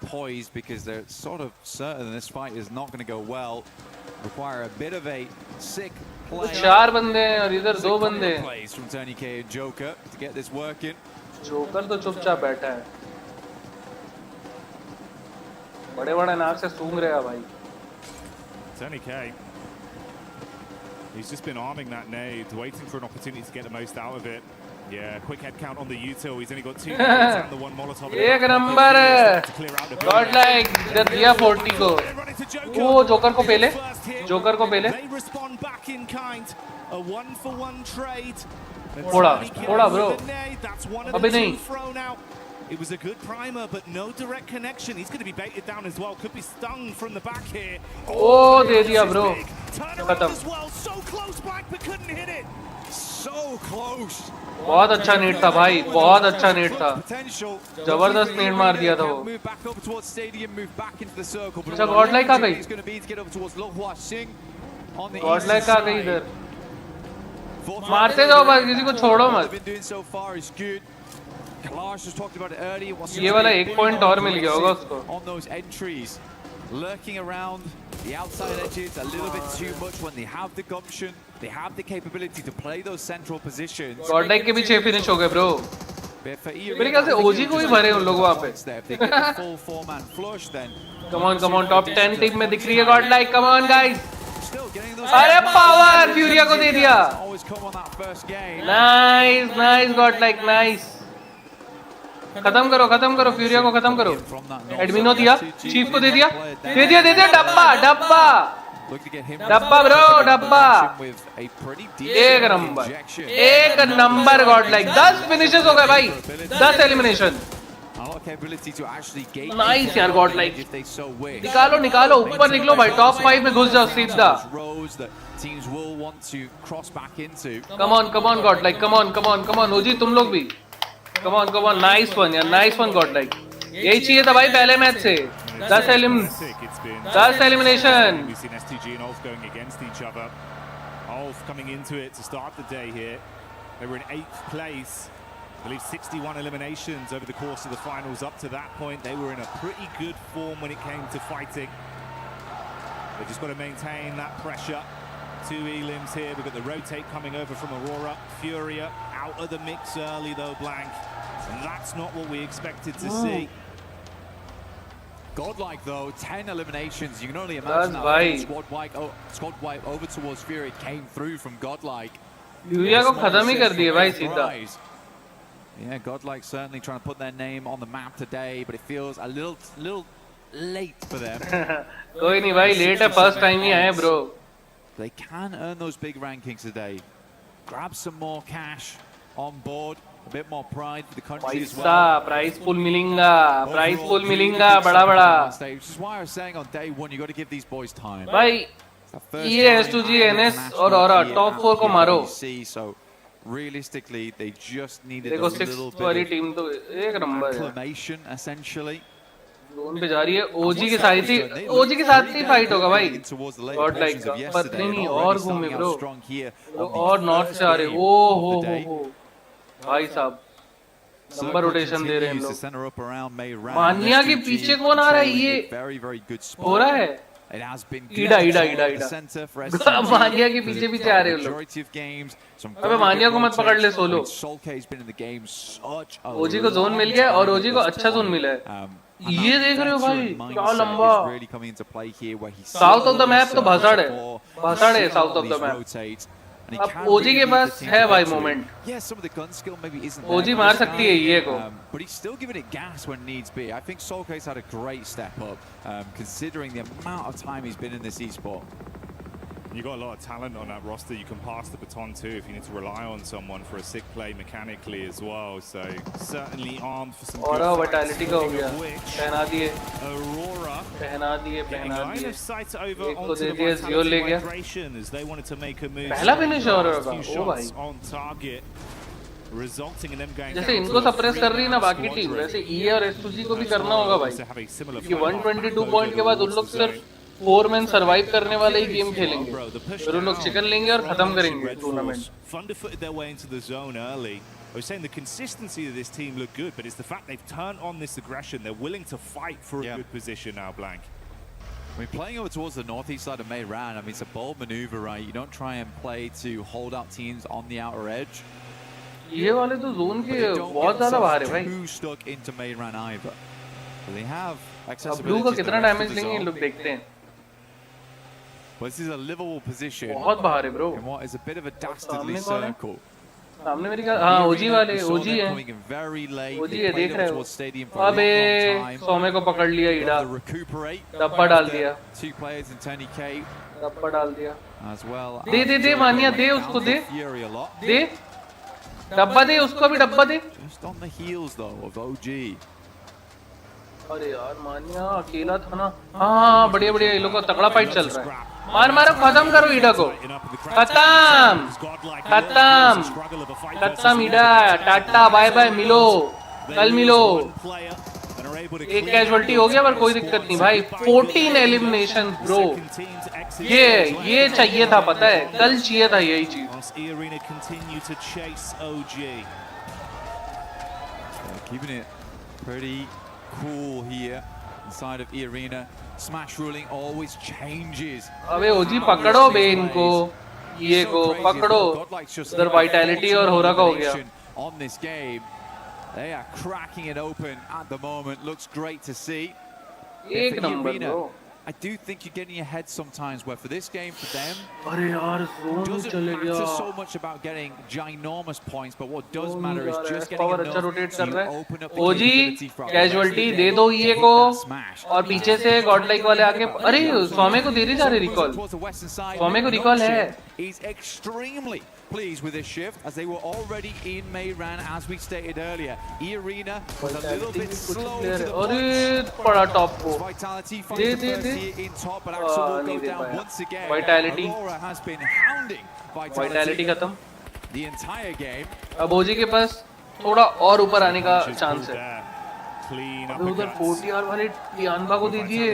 Speaker 16: poised, because they're sort of certain this fight is not going to go well. Require a bit of a sick play.
Speaker 3: 4 बंदे हैं और इधर 2 बंदे।
Speaker 16: Plays from Tony K and Joker to get this working.
Speaker 3: Joker तो चुपचाप बैठा है, बड़े नाक से सूंघ रहा है भाई।
Speaker 2: Tony K, he's just been arming that nade, waiting for an opportunity to get the most out of it. Yeah, quick head count on the util. He's only got 2 nades and the 1 Molotov.
Speaker 3: एक number Godlike इधर दिया 40 को। वो joker को पहले
Speaker 2: They respond back in kind. A 1-for-1 trade.
Speaker 3: फोड़ा bro. अबे नहीं।
Speaker 2: It was a good primer, but no direct connection. He's going to be baited down as well. Could be stung from the back here.
Speaker 3: Oh, दे दिया bro.
Speaker 2: खत्म। So close back, but couldn't hit it.
Speaker 16: So close.
Speaker 3: बहुत अच्छा net था भाई, बहुत अच्छा net था, जबरदस्त नेट मार दिया था वो। अच्छा गॉडलाइक आ गई, गॉडलाइक आ गई इधर। मारते जाओ बस, किसी को छोड़ो मत। ये वाला 1 पॉइंट और मिल गया होगा उसको।
Speaker 16: Lurking around the outside edges a little bit too much when they have the gumption, they have the capability to play those central positions.
Speaker 3: Godlike के भी 6 फिनिश हो गए ब्रो। मेरे ख्याल से ओजी को ही भरे उन लोग वहाँ पे। कम ऑन टॉप 10 टीम में दिख रही है गॉडलाइक, कम ऑन गाइस। अरे पावर फ्यूरिया को दे दिया। Nice Godlike, nice. खत्म करो फ्यूरिया को, खत्म करो। एडमिनो दिया, चीफ को दे दिया, डब्बा।
Speaker 5: Look to get him.
Speaker 3: डब्बा bro, डब्बा.
Speaker 5: With a pretty
Speaker 3: एक नंबर godlike. 10 finishes हो गए भाई. 10 elimination. Nice यार godlike. निकालो ऊपर निकलो भाई. Top 5 में घुस जाओ सीधा.
Speaker 5: Teams will want to cross back into.
Speaker 3: Come on godlike. Come on. ओजी तुम लोग भी. Come on. Nice one यार. Nice one godlike. यही चाहिए था भाई पहले मैच से. 10 elimination.
Speaker 2: We've seen STG and Ulf going against each other. Ulf coming into it to start the day here. They were in 8th place. I believe 61 eliminations over the course of the finals. Up to that point, they were in a pretty good form when it came to fighting. They just got to maintain that pressure. 2 elims here. We've got the rotate coming over from Aurora. Furia out of the mix early though, Blank. And that's not what we expected to see.
Speaker 5: Godlike though, 10 eliminations. You can only imagine that squad wipe over towards Fury came through from Godlike.
Speaker 3: Furia को खत्म ही कर दिए भाई सीधा.
Speaker 5: Yeah, Godlike certainly trying to put their name on the map today, but it feels a little late for them.
Speaker 3: कोई नहीं भाई, late है, first time ही आए bro.
Speaker 5: They can earn those big rankings today. Grab some more cash on board. A bit more pride for the country as well.
Speaker 3: Prize pool मिलेगा बड़ा.
Speaker 5: Which is why I was saying on day 1, you got to give these boys time.
Speaker 3: भाई ये S2G NS और Aura top 4 को मारो.
Speaker 5: So realistically, they just needed
Speaker 3: देखो 6 वाली team तो एक नंबर है.
Speaker 5: Acclamation essentially.
Speaker 3: जोन पे जा रही है. OG के साथ ही फाइट होगा भाई. Godlike का पत्नी नहीं और घूमे ब्रो. और नॉर्थ से आ रहे. ओ हो भाई साहब नंबर रोटेशन दे रहे हैं लोग. मानिया के पीछे कौन आ रहा है? ये हो रहा है ईडा. मानिया के पीछे आ रहे हैं लोग. अबे मानिया को मत पकड़ ले सोलो. ओजी को जोन मिल गया और ओजी को अच्छा जोन मिला है. ये देख रहे हो भाई क्या लंबा. साउथ ऑफ द मैप तो भसाड़ है साउथ ऑफ द मैप. अब ओजी के पास है भाई मोमेंट. ओजी मार सकती है ये को.
Speaker 5: But he's still giving it gas when needs be. I think Soulcase had a great step up, considering the amount of time he's been in this esport.
Speaker 2: You've got a lot of talent on that roster. You can pass the baton too if you need to rely on someone for a sick play mechanically as well. So certainly armed for some good
Speaker 3: vitality का हो गया. पहना दिए.
Speaker 2: Aurora
Speaker 3: पहना दिए.
Speaker 2: line of sight over
Speaker 3: onto the
Speaker 2: migration as they wanted to make a move.
Speaker 3: पहला finish Aurora का. ओ भाई.
Speaker 2: On target. Resulting in them going
Speaker 3: जैसे इनको सप्रेस कर रही है ना बाकी टीम, वैसे EA और S2G को भी करना होगा भाई. क्योंकि 122 पॉइंट के बाद उन लोग सिर्फ 4 मैन सरवाइव करने वाले ही गेम खेलेंगे. फिर उन लोग चिकन लेंगे और खत्म करेंगे tournament.
Speaker 2: Thunderfooted their way into the zone early. I was saying the consistency of this team looked good, but it's the fact they've turned on this aggression. They're willing to fight for a good position now, Blank.
Speaker 5: I mean, playing over towards the northeast side of Meiran, I mean, it's a bold maneuver, right? You don't try and play to hold out teams on the outer edge.
Speaker 3: ये वाले तो zone के बहुत ज़्यादा बाहर है भाई.
Speaker 5: Too stuck into Meiran either. So they have accessibility.
Speaker 3: Blue को कितना डैमेज लेंगे इन लोग देखते हैं.
Speaker 5: Well, this is a livable position.
Speaker 3: बहुत बाहर है bro.
Speaker 5: In what is a bit of a dastardly circle.
Speaker 3: सामने मेरी हाँ ओजी वाले ओजी है. ओजी है देख रहे हो. अबे सोमे को पकड़ लिया ईडा. डब्बा डाल दिया. डब्बा डाल दिया. दे मानिया दे उसको दे. डब्बा दे उसको भी डब्बा दे.
Speaker 5: Just on the heels though of OG.
Speaker 3: अरे यार मानिया अकेला था ना. हाँ बढ़िया ये लोग का तगड़ा फाइट चल रहा है. मारो खत्म करो ईडा को. खत्म ईडा. टाटा बाय बाय मिलो कल मिलो. एक कैजुअल्टी हो गया पर कोई दिक्कत नहीं भाई. 14 एलिमिनेशन ब्रो. ये चाहिए था पता है. कल चाहिए था यही चीज.
Speaker 5: Keeping it pretty cool here inside of E-Arena. Smash ruling always changes.
Speaker 3: अबे ओजी पकड़ो बे इनको. ये को पकड़ो. इधर वाइटैलिटी और होरा का हो गया.
Speaker 5: On this game, they are cracking it open at the moment. Looks great to see.
Speaker 3: एक number bro.
Speaker 16: I do think you're getting ahead sometimes where for this game, for them,
Speaker 3: doesn't
Speaker 16: matter so much about getting ginormous points, but what does matter is just getting enough to open up the capability from
Speaker 3: casualty दे दो ये को और पीछे से Godlike वाले आके अरे सौम्य को दे रही जा रही रिकॉल सौम्य को रिकॉल है
Speaker 16: He's extremely pleased with this shift as they were already in Meiran as we stated earlier. E-Arena was a little bit slow to the punch.
Speaker 3: पड़ा टॉप को
Speaker 16: Vitality
Speaker 3: they
Speaker 16: in top, but Axel will go down once again.
Speaker 3: Vitality
Speaker 16: Aurora has been hounding
Speaker 3: Vitality खत्म
Speaker 16: the entire game.
Speaker 3: अब ओजी के पास थोड़ा और ऊपर आने का चांस है अबे उधर 40 वाले टियानवा को दे दिए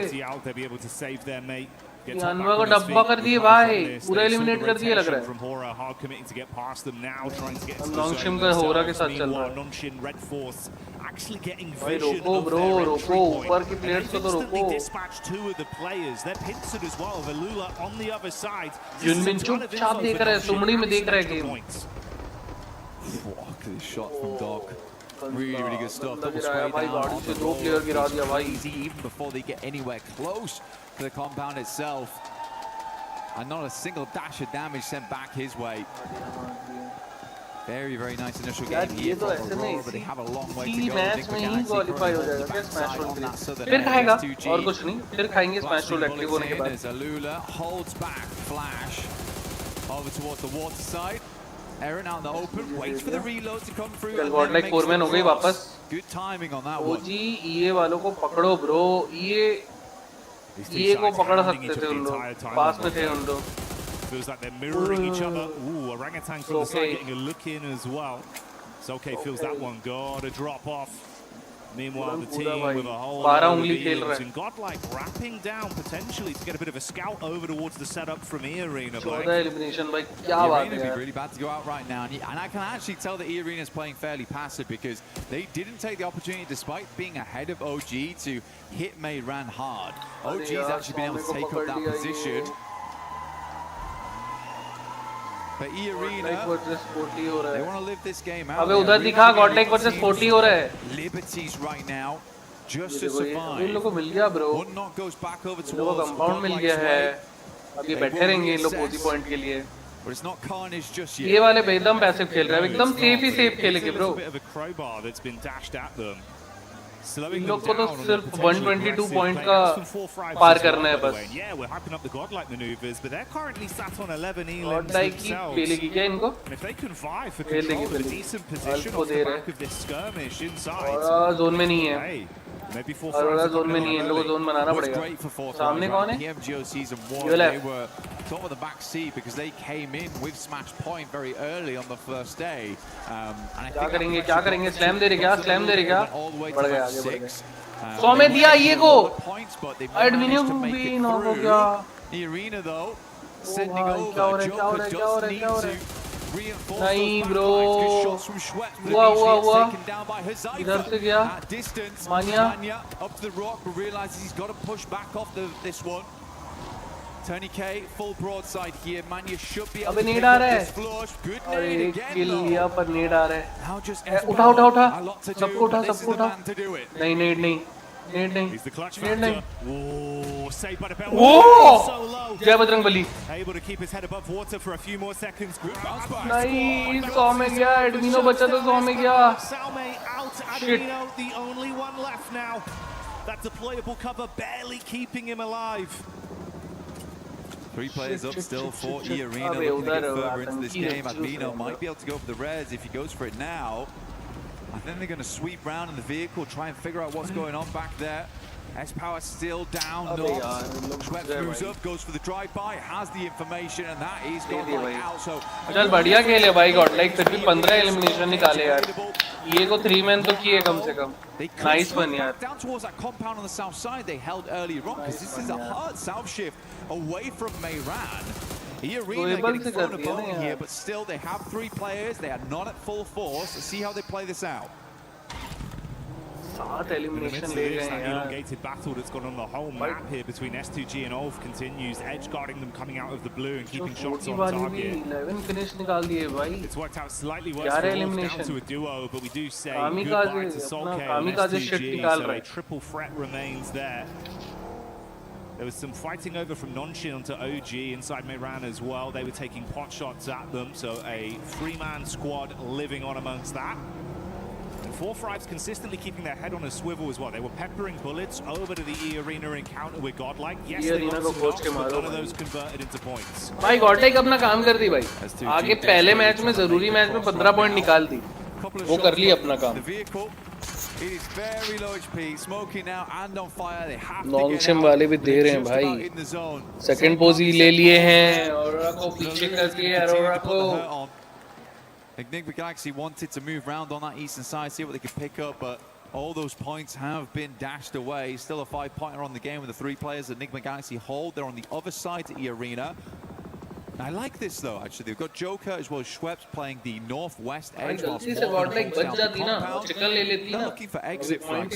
Speaker 3: टियानवा को डब्बा कर दिए भाई पूरा एलिमिनेट कर दिए लग रहा है नॉन्गशिम का होरा के साथ चल रहा है भाई रोको ब्रो रोको ऊपर की प्लेयर्स को तो रोको जुनमिन चुपचाप देख रहा है सुमड़ी में देख रहा है game
Speaker 16: This shot from Doc. Really, really good stuff. Double spray down.
Speaker 3: से दो प्लेयर गिरा दिया भाई
Speaker 16: Easy even before they get anywhere close to the compound itself. And not a single dash of damage sent back his way. Very, very nice initial game here from Aurora, but they have a long way to go.
Speaker 3: Match में ही qualify हो जाएगा क्या smash role फिर खाएगा और कुछ नहीं फिर खाएंगे स्मैश रोल एक्टिव होने के बाद
Speaker 16: Alula holds back Flash over towards the water side. Aaron out in the open, waits for the reload to come through.
Speaker 3: चल गॉडलाइक 4 मैन हो गई वापस
Speaker 16: Good timing on that one.
Speaker 3: ओजी ईए वालों को पकड़ो ब्रो ईए को पकड़ सकते थे उन लोग पास में थे उन लोग
Speaker 2: Feels like they're mirroring each other. Ooh, Orangutan from the side getting a look in as well. Soke feels that one. Got a drop off. Meanwhile, the team with a whole lot of leads and Godlike wrapping down potentially to get a bit of a scout over towards the setup from E-Arena.
Speaker 3: elimination भाई क्या बात है
Speaker 16: really bad to go out right now, and I can actually tell that E-Arena is playing fairly passive because they didn't take the opportunity, despite being ahead of OG, to hit Meiran hard. OG has actually been able to take up that position. But E-Arena, they want to live this game out.
Speaker 3: अबे उधर दिखा Godlike versus 40 हो रहा है
Speaker 16: Liberties right now just to survive.
Speaker 3: इन लोगों को मिल गया bro
Speaker 16: One knock goes back over
Speaker 3: इन लोगों को कंपाउंड मिल गया है अब ये बैठे रहेंगे इन लोग पोजी पॉइंट के लिए
Speaker 16: But it's not carnage just yet.
Speaker 3: ये वाले एकदम पैसिव खेल रहे हैं एकदम सेफ ही सेफ खेलेंगे ब्रो इन लोग को तो सिर्फ 122 पॉइंट का पार करना है बस गॉडलाइक की खेलेगी क्या इनको खेल देगी अल्फो दे रहे और जोन में नहीं है और जोन में नहीं है इन लोगों को जोन बनाना पड़ेगा सामने कौन है ये ले
Speaker 16: top of the back seat because they came in with smash point very early on the first day. And
Speaker 3: क्या करेंगे स्लैम दे रहे क्या बढ़ गया आगे बढ़ गया 100 में दिया ये को एडमिनियम भी ना हो गया
Speaker 16: E-Arena though sending over Joker does need to reinforce
Speaker 3: नहीं ब्रो हुआ इधर से गया मानिया
Speaker 16: up the rock but realizes he's got to push back off this one. Tony K, full broadside here. Mania should be able to pick up this flush. Good nade again.
Speaker 3: किल लिया पर नेड आ रहा है
Speaker 16: Now just
Speaker 3: उठा सबको उठा नहीं नेड जय बजरंगबली नहीं 100 में गया एडमिनो बचा तो 100 में गया
Speaker 2: That deployable cover barely keeping him alive.
Speaker 16: 3 players up still for E-Arena looking to get further into this game. Admino might be able to go for the res if he goes for it now. I think they're going to sweep round in the vehicle, try and figure out what's going on back there. S-Power still down. Schweppes moves up, goes for the drive-by, has the information, and that is Godlike out. So
Speaker 3: चल बढ़िया खेल है भाई Godlike फिर भी 15 elimination निकाले यार ये को 3 मैन तो किए कम से कम नाइस वन यार
Speaker 16: down towards that compound on the south side they held earlier on because this is a hard south shift away from Meiran. E-Arena getting thrown a bone here, but still they have 3 players. They are not at full force. Let's see how they play this out.
Speaker 3: 7 elimination ले गए हैं यार
Speaker 2: elongated battle that's gone on the whole map here between S2G and Olf continues, edge guarding them coming out of the blue and keeping shots on target.
Speaker 3: 11 finish निकाल दिए भाई
Speaker 2: It's worked out slightly worse for Olf down to a duo, but we do say goodbye to Solke and S2G, so a triple threat remains there. There was some fighting over from Nonshin onto OG inside Meiran as well. They were taking pot shots at them, so a three-man squad living on amongst that. And 4-5's consistently keeping their head on a swivel as well. They were peppering bullets over to the E Arena encounter with Godlike. Yes, they got some knocks, but none of those converted into points.
Speaker 3: भाई Godlike अपना काम कर दी भाई. आगे पहले match में जरूरी match में 15 पॉइंट निकाल दी. वो कर ली अपना काम.
Speaker 16: It is very low HP, smoking now and on fire. They have to
Speaker 3: Nongshim वाले भी दे रहे हैं भाई. Second पोजी ले लिए हैं. Aurora को पीछे कर दिए. Aurora को.
Speaker 16: Enigma Galaxy wanted to move around on that eastern side, see what they could pick up, but all those points have been dashed away. Still a 5-pointer on the game with the 3 players Enigma Galaxy hold. They're on the other side to E Arena. I like this though, actually. They've got Joker as well as Schweppes playing the northwest edge. They're looking for exit flags.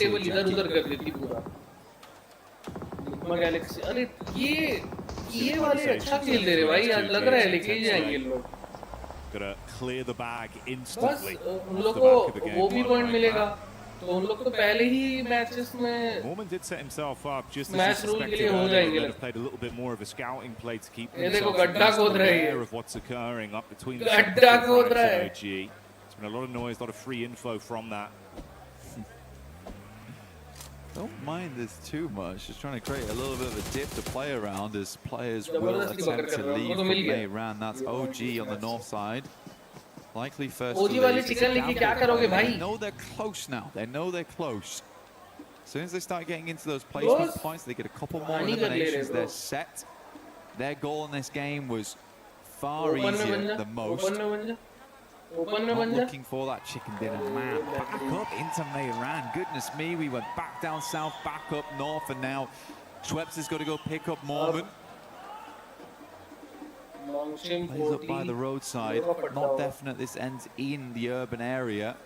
Speaker 3: Galaxy. अरे ये वाले अच्छा खेल दे रहे भाई. आज लग रहा है लेके ही जाएंगे लोग.
Speaker 2: Gonna clear the bag instantly.
Speaker 3: उन लोग को वो भी पॉइंट मिलेगा. तो उन लोग तो पहले ही मैचेस में
Speaker 2: Mormon did set himself up just
Speaker 3: match rule के लिए हो जाएंगे.
Speaker 2: Played a little bit more of a scouting play to keep
Speaker 3: गड्ढा खोद रहे हैं.
Speaker 2: of what's occurring up between the
Speaker 3: गड्ढा खोद रहा है.
Speaker 2: OG. It's been a lot of noise, a lot of free info from that.
Speaker 16: Don't mind this too much. Just trying to create a little bit of a dip to play around as players will attempt to leave from Meiran. That's OG on the north side. Likely first to leave. They know they're close now. They know they're close. As soon as they start getting into those placement points, they get a couple more eliminations. They're set. Their goal in this game was far easier than most. Not looking for that chicken dinner, man. Back up into Meiran. Goodness me, we went back down south, back up north, and now Schweppes has got to go pick up Mormon. Plays up by the roadside. Not definite this ends in the urban area.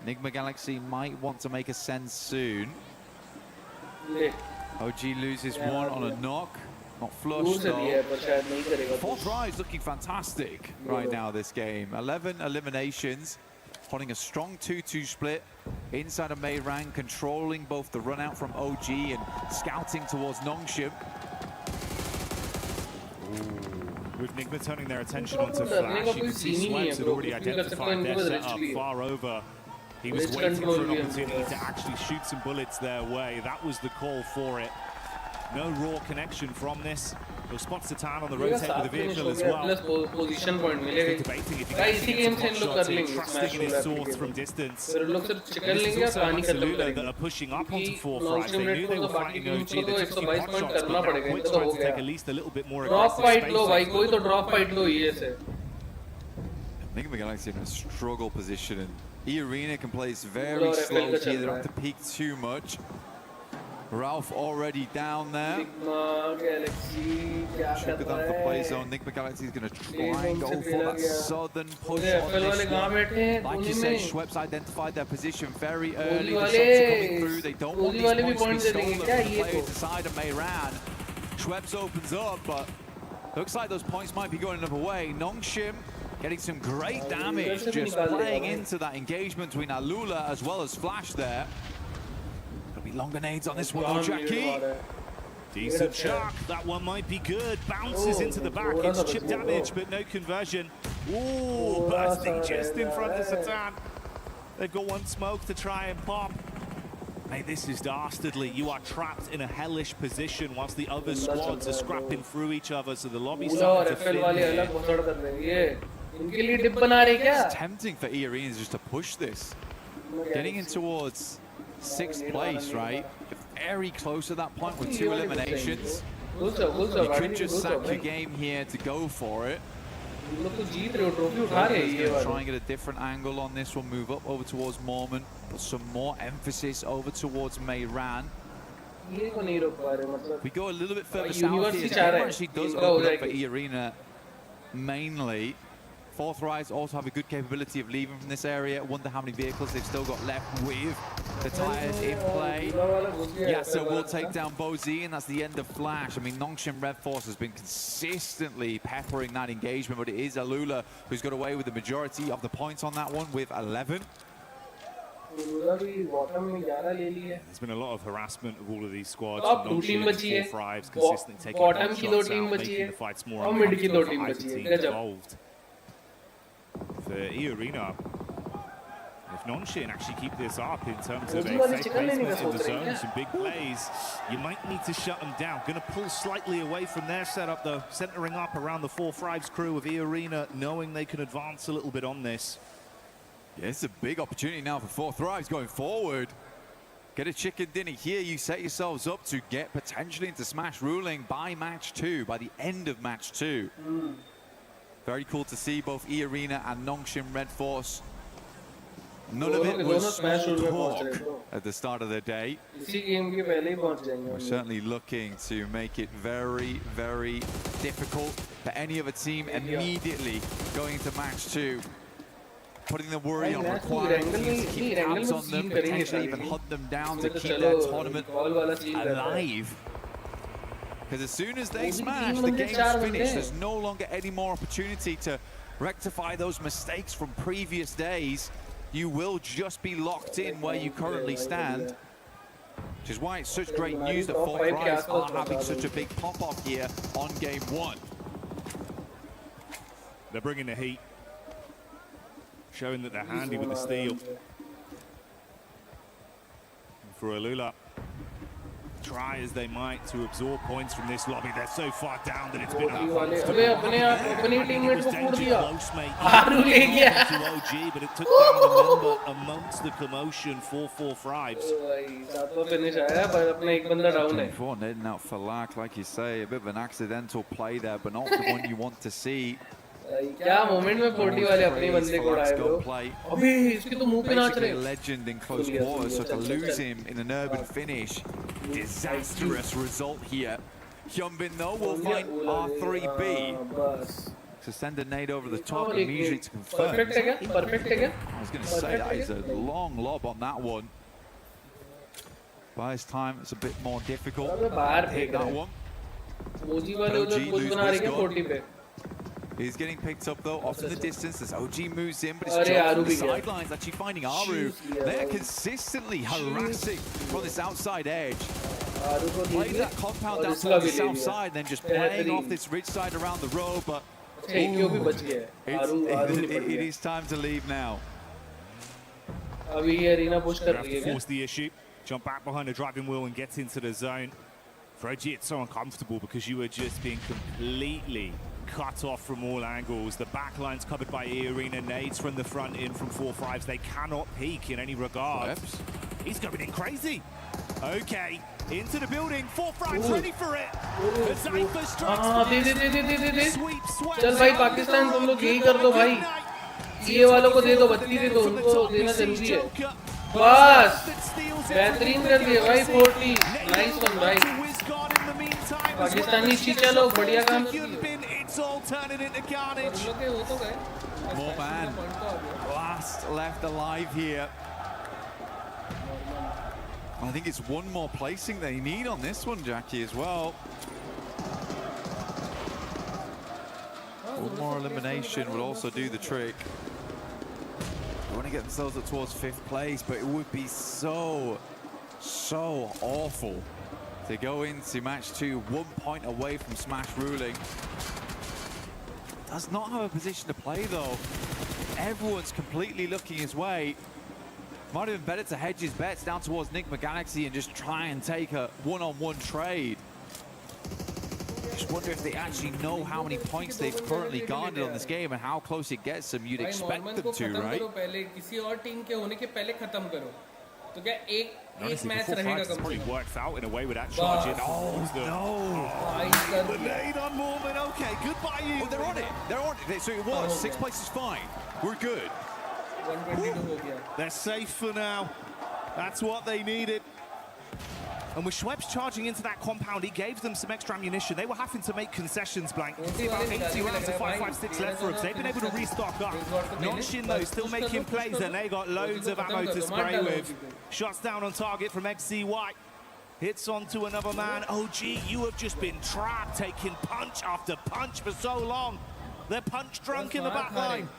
Speaker 16: Enigma Galaxy might want to make a send soon. OG loses one on a knock. Not flushed though. 4-3 looking fantastic right now this game. 11 eliminations, holding a strong 2-2 split inside of Meiran, controlling both the run out from OG and scouting towards Nongshim.
Speaker 2: With Enigma turning their attention onto Flash, you can see Schweppes had already identified their setup far over. He was waiting for an opportunity to actually shoot some bullets their way. That was the call for it. No raw connection from this. Those spots to town on the rotate with the vehicle as well.
Speaker 3: Position point
Speaker 2: debating if he can get some shots in, trusting in his swords from distance. There's also Absoluta that are pushing up onto 4-5. They knew they were fighting OG. They took some pot shots, but they're quick trying to take at least a little bit more aggressive space.
Speaker 16: Enigma Galaxy in a struggle position, and E Arena can play this very slow here. They don't have to peek too much. Ralph already down there. Should be done for play zone. Enigma Galaxy is going to try and go for that southern push on this one. Like you said, Schweppes identified their position very early. The shots are coming through. They don't want these points to be stolen from the players inside of Meiran. Schweppes opens up, but looks like those points might be going another way. Nongshim getting some great damage, just playing into that engagement between Alula as well as Flash there. Longer nades on this one, though, Jackie.
Speaker 2: Decent shot. That one might be good. Bounces into the back. It's chip damage, but no conversion. Ooh, bursting just in front of Satan. They've got one smoke to try and pop. Mate, this is dastardly. You are trapped in a hellish position whilst the other squads are scrapping through each other, so the lobby's starting to thin here.
Speaker 16: It's tempting for E Arenas just to push this. Getting in towards 6th place, right? Very close to that point with 2 eliminations. You could just sack your game here to go for it. Try and get a different angle on this one, move up over towards Mormon, put some more emphasis over towards Meiran. We go a little bit further south here. The game actually does open up for E Arena mainly. 4-3 also have a good capability of leaving from this area. Wonder how many vehicles they've still got left with the tires in play. Yeah, so we'll take down Bozy, and that's the end of Flash. I mean, Nongshim Red Force has been consistently peppering that engagement, but it is Alula who's got away with the majority of the points on that one with 11.
Speaker 2: There's been a lot of harassment of all of these squads.
Speaker 3: Top 2 team बची है, bottom की 2 team बची है, और mid की 2 team बची है. गजब.
Speaker 2: For E-Arena, if Nonshin actually keep this up in terms of a safe placement in the zone, some big plays, you might need to shut them down. Going to pull slightly away from their setup, though, centering up around the 4-5s crew of E-Arena, knowing they can advance a little bit on this.
Speaker 16: Yeah, it's a big opportunity now for 4 Thrives going forward. Get a chicken dinner here. You set yourselves up to get potentially into Smash ruling by match 2, by the end of match 2. Very cool to see both E-Arena and Nongshim Red Force. None of it was talk at the start of the day. We're certainly looking to make it very, very difficult for any other team immediately going into match 2. Putting the worry on requiring teams to keep tabs on them, potentially even hunt them down to keep their tournament alive. Because as soon as they smash, the game's finished. There's no longer any more opportunity to rectify those mistakes from previous days. You will just be locked in where you currently stand. Which is why it's such great news that 4 Thrives are having such a big pop-off here on game 1.
Speaker 2: They're bringing the heat, showing that they're handy with the steal. For Alula, try as they might to absorb points from this lobby. They're so far down that it's been a close, mate. To OG, but it took down a member amongst the commotion for 4 Thrives.
Speaker 16: Netting out for Lack, like you say, a bit of an accidental play there, but not the one you want to see.
Speaker 3: क्या moment में 40 वाले अपने बंदे को उड़ाए bro. अबे इसके तो मुंह पे नाच रहे.
Speaker 16: A legend in close quarters, so to lose him in an urban finish, disastrous result here. Hyunbin though will find R3B to send a nade over the top immediately to confirm.
Speaker 3: Perfect है क्या? Perfect है क्या?
Speaker 16: I was going to say that is a long lob on that one. By this time it's a bit more difficult. Hit that one.
Speaker 3: OG वाले उधर कुछ बना रहे हैं 40 पे.
Speaker 16: He's getting picked up though, off in the distance as OG moves in, but it's Joe from the sidelines actually finding Aru. They're consistently harassing from this outside edge. Played that compound down to the south side, then just playing off this ridge side around the road, but it is time to leave now.
Speaker 2: Force the issue, jump back behind the driving wheel and get into the zone. For OG, it's so uncomfortable because you are just being completely cut off from all angles. The backline's covered by E-Arena, nades from the front in from 4 Thrives. They cannot peek in any regard. He's going in crazy. Okay, into the building. 4 Thrives ready for it. The Cypher strikes. Sweep, sweat.
Speaker 3: चल भाई पाकिस्तान तुम लोग यही कर दो भाई. ये वालों को दे दो, बत्ती दे दो, उनको देना जरूरी है. बस बेहतरीन कर दिया भाई 40. नाइस वन भाई. पाकिस्तानी चीचा लोग बढ़िया काम किए.
Speaker 2: All turning into carnage.
Speaker 16: More man. Last left alive here. I think it's one more placing they need on this one, Jackie, as well. One more elimination would also do the trick. They want to get themselves up towards 5th place, but it would be so awful to go into match 2 1 point away from Smash ruling. Does not have a position to play though. Everyone's completely looking his way. Might have been better to hedge his bets down towards Nick Galaxy and just try and take a one-on-one trade. Just wonder if they actually know how many points they've currently garnered on this game and how close it gets them. You'd expect them to, right?
Speaker 2: Honestly, the 4 Thrives has probably worked out in a way with that charge in. Oh, no. The nade on Mormon. Okay, goodbye you.
Speaker 16: Oh, they're on it. They're on it. So it was. 6th place is fine. We're good.
Speaker 2: They're safe for now. That's what they needed. And with Schweppes charging into that compound, he gave them some extra ammunition. They were having to make concessions, Blank. About 80 rounds of 5.56 left for us. They've been able to restock up. Nonshin, though, still making plays, and they got loads of ammo to spray with. Shots down on target from XCY. Hits onto another man. OG, you have just been trapped, taking punch after punch for so long. They're punch drunk in the back line.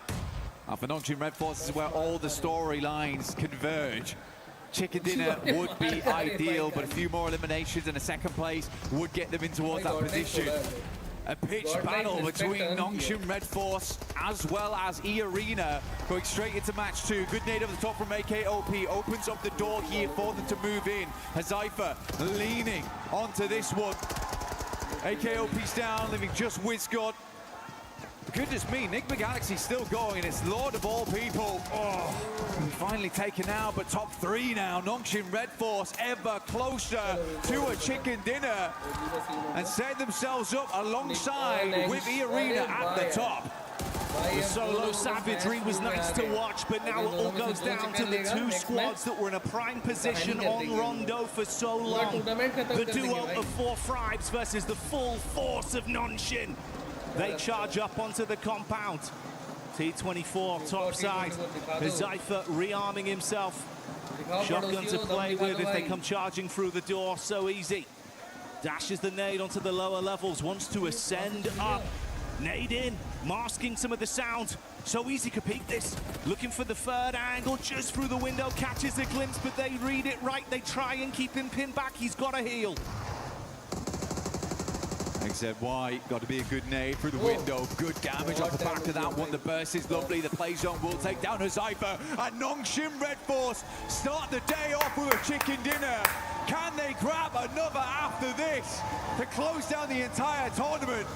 Speaker 16: For Nongshim Red Force, this is where all the storylines converge. Chicken dinner would be ideal, but a few more eliminations and a second place would get them in towards that position. A pitch battle between Nongshim Red Force as well as E-Arena going straight into match 2. Good nade over the top from AKOP opens up the door here for them to move in. Hazaifa leaning onto this one. AKOP's down, leaving just WizGod. Goodness me, Enigma Galaxy still going. It's Lord of all people. Oh, finally taken out, but top 3 now. Nongshim Red Force ever closer to a chicken dinner and set themselves up alongside with E-Arena at the top.
Speaker 2: The solo savagery was nice to watch, but now it all goes down to the 2 squads that were in a prime position on Rondo for so long. The duo of 4 Fribes versus the full force of Nongshim. They charge up onto the compound. T24 topside. Hazaifa rearming himself. Shotgun to play with if they come charging through the door. So easy. Dashes the nade onto the lower levels. Wants to ascend up. Nade in. Masking some of the sound. So easy to peek this. Looking for the third angle. Just through the window. Catches a glimpse, but they read it right. They try and keep him pinned back. He's got to heal.
Speaker 16: XZY, got to be a good nade through the window. Good damage off the back of that one. The burst is lovely. The play zone will take down Hazaifa. And Nongshim Red Force start the day off with a chicken dinner. Can they grab another after this to close down the entire tournament?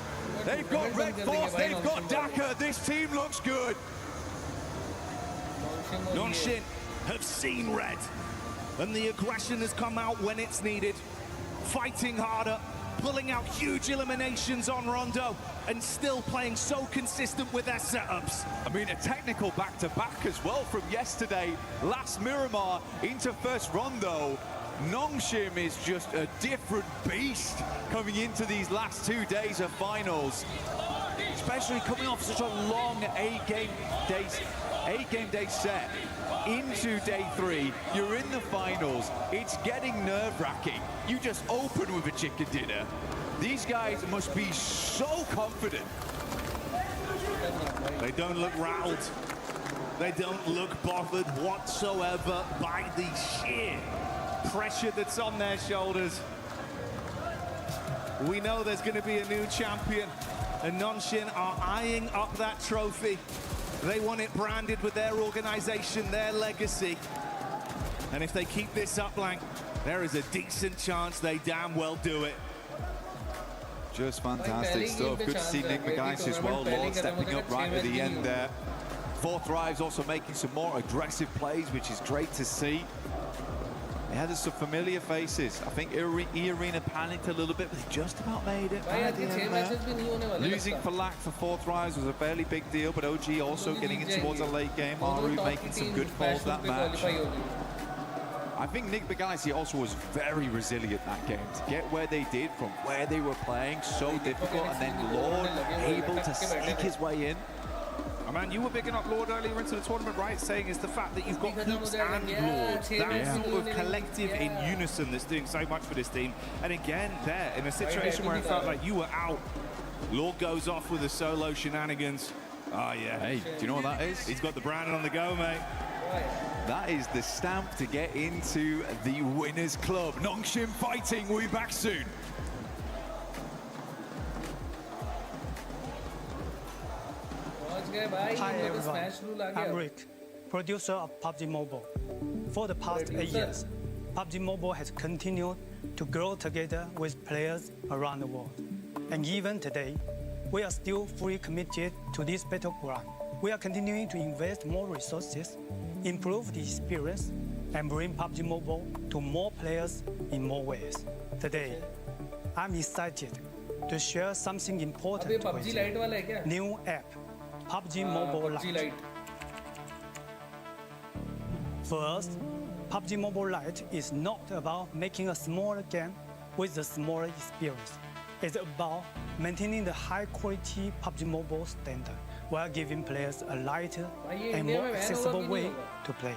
Speaker 16: They've got Red Force, they've got Dhaka. This team looks good.
Speaker 2: Nongshim have seen red, and the aggression has come out when it's needed. Fighting harder, pulling out huge eliminations on Rondo, and still playing so consistent with their setups.
Speaker 16: I mean, a technical back-to-back as well from yesterday. Last Miramar into first Rondo. Nongshim is just a different beast coming into these last 2 days of finals. Especially coming off such a long 8-game day set. Into day 3, you're in the finals. It's getting nerve-wracking. You just open with a chicken dinner. These guys must be so confident.
Speaker 2: They don't look rattled. They don't look bothered whatsoever by the sheer pressure that's on their shoulders. We know there's going to be a new champion, and Nongshim are eyeing up that trophy. They want it branded with their organization, their legacy. And if they keep this up, Lang, there is a decent chance they damn well do it.
Speaker 16: Just fantastic stuff. Good to see Enigma Galaxy as well. Lord stepping up right at the end there. 4 Thrives also making some more aggressive plays, which is great to see. They had some familiar faces. I think E-Arena panicked a little bit, but they just about made it. Losing for lack for 4 Thrives was a fairly big deal, but OG also getting in towards a late game. Maru making some good calls that match. I think Enigma Galaxy also was very resilient that game. To get where they did from where they were playing, so difficult, and then Lord able to sneak his way in.
Speaker 2: Oh man, you were bigging up Lord earlier into the tournament, right? Saying it's the fact that you've got Hoops and Lord. That sort of collective in unison that's doing so much for this team. And again, there, in a situation where it felt like you were out, Lord goes off with the solo shenanigans. Oh yeah.
Speaker 16: Hey, do you know what that is?
Speaker 2: He's got the brand on the go, mate.
Speaker 16: That is the stamp to get into the Winners Club. Nongshim fighting, we'll be back soon.
Speaker 17: Hi everyone, I'm Rick, producer of PUBG Mobile. For the past 8 years, PUBG Mobile has continued to grow together with players around the world. And even today, we are still fully committed to this battleground. We are continuing to invest more resources, improve the experience, and bring PUBG Mobile to more players in more ways. Today, I'm excited to share something important with you. New app, PUBG Mobile Lite. First, PUBG Mobile Lite is not about making a smaller game with a smaller experience. It's about maintaining the high-quality PUBG Mobile standard while giving players a lighter and more accessible way to play.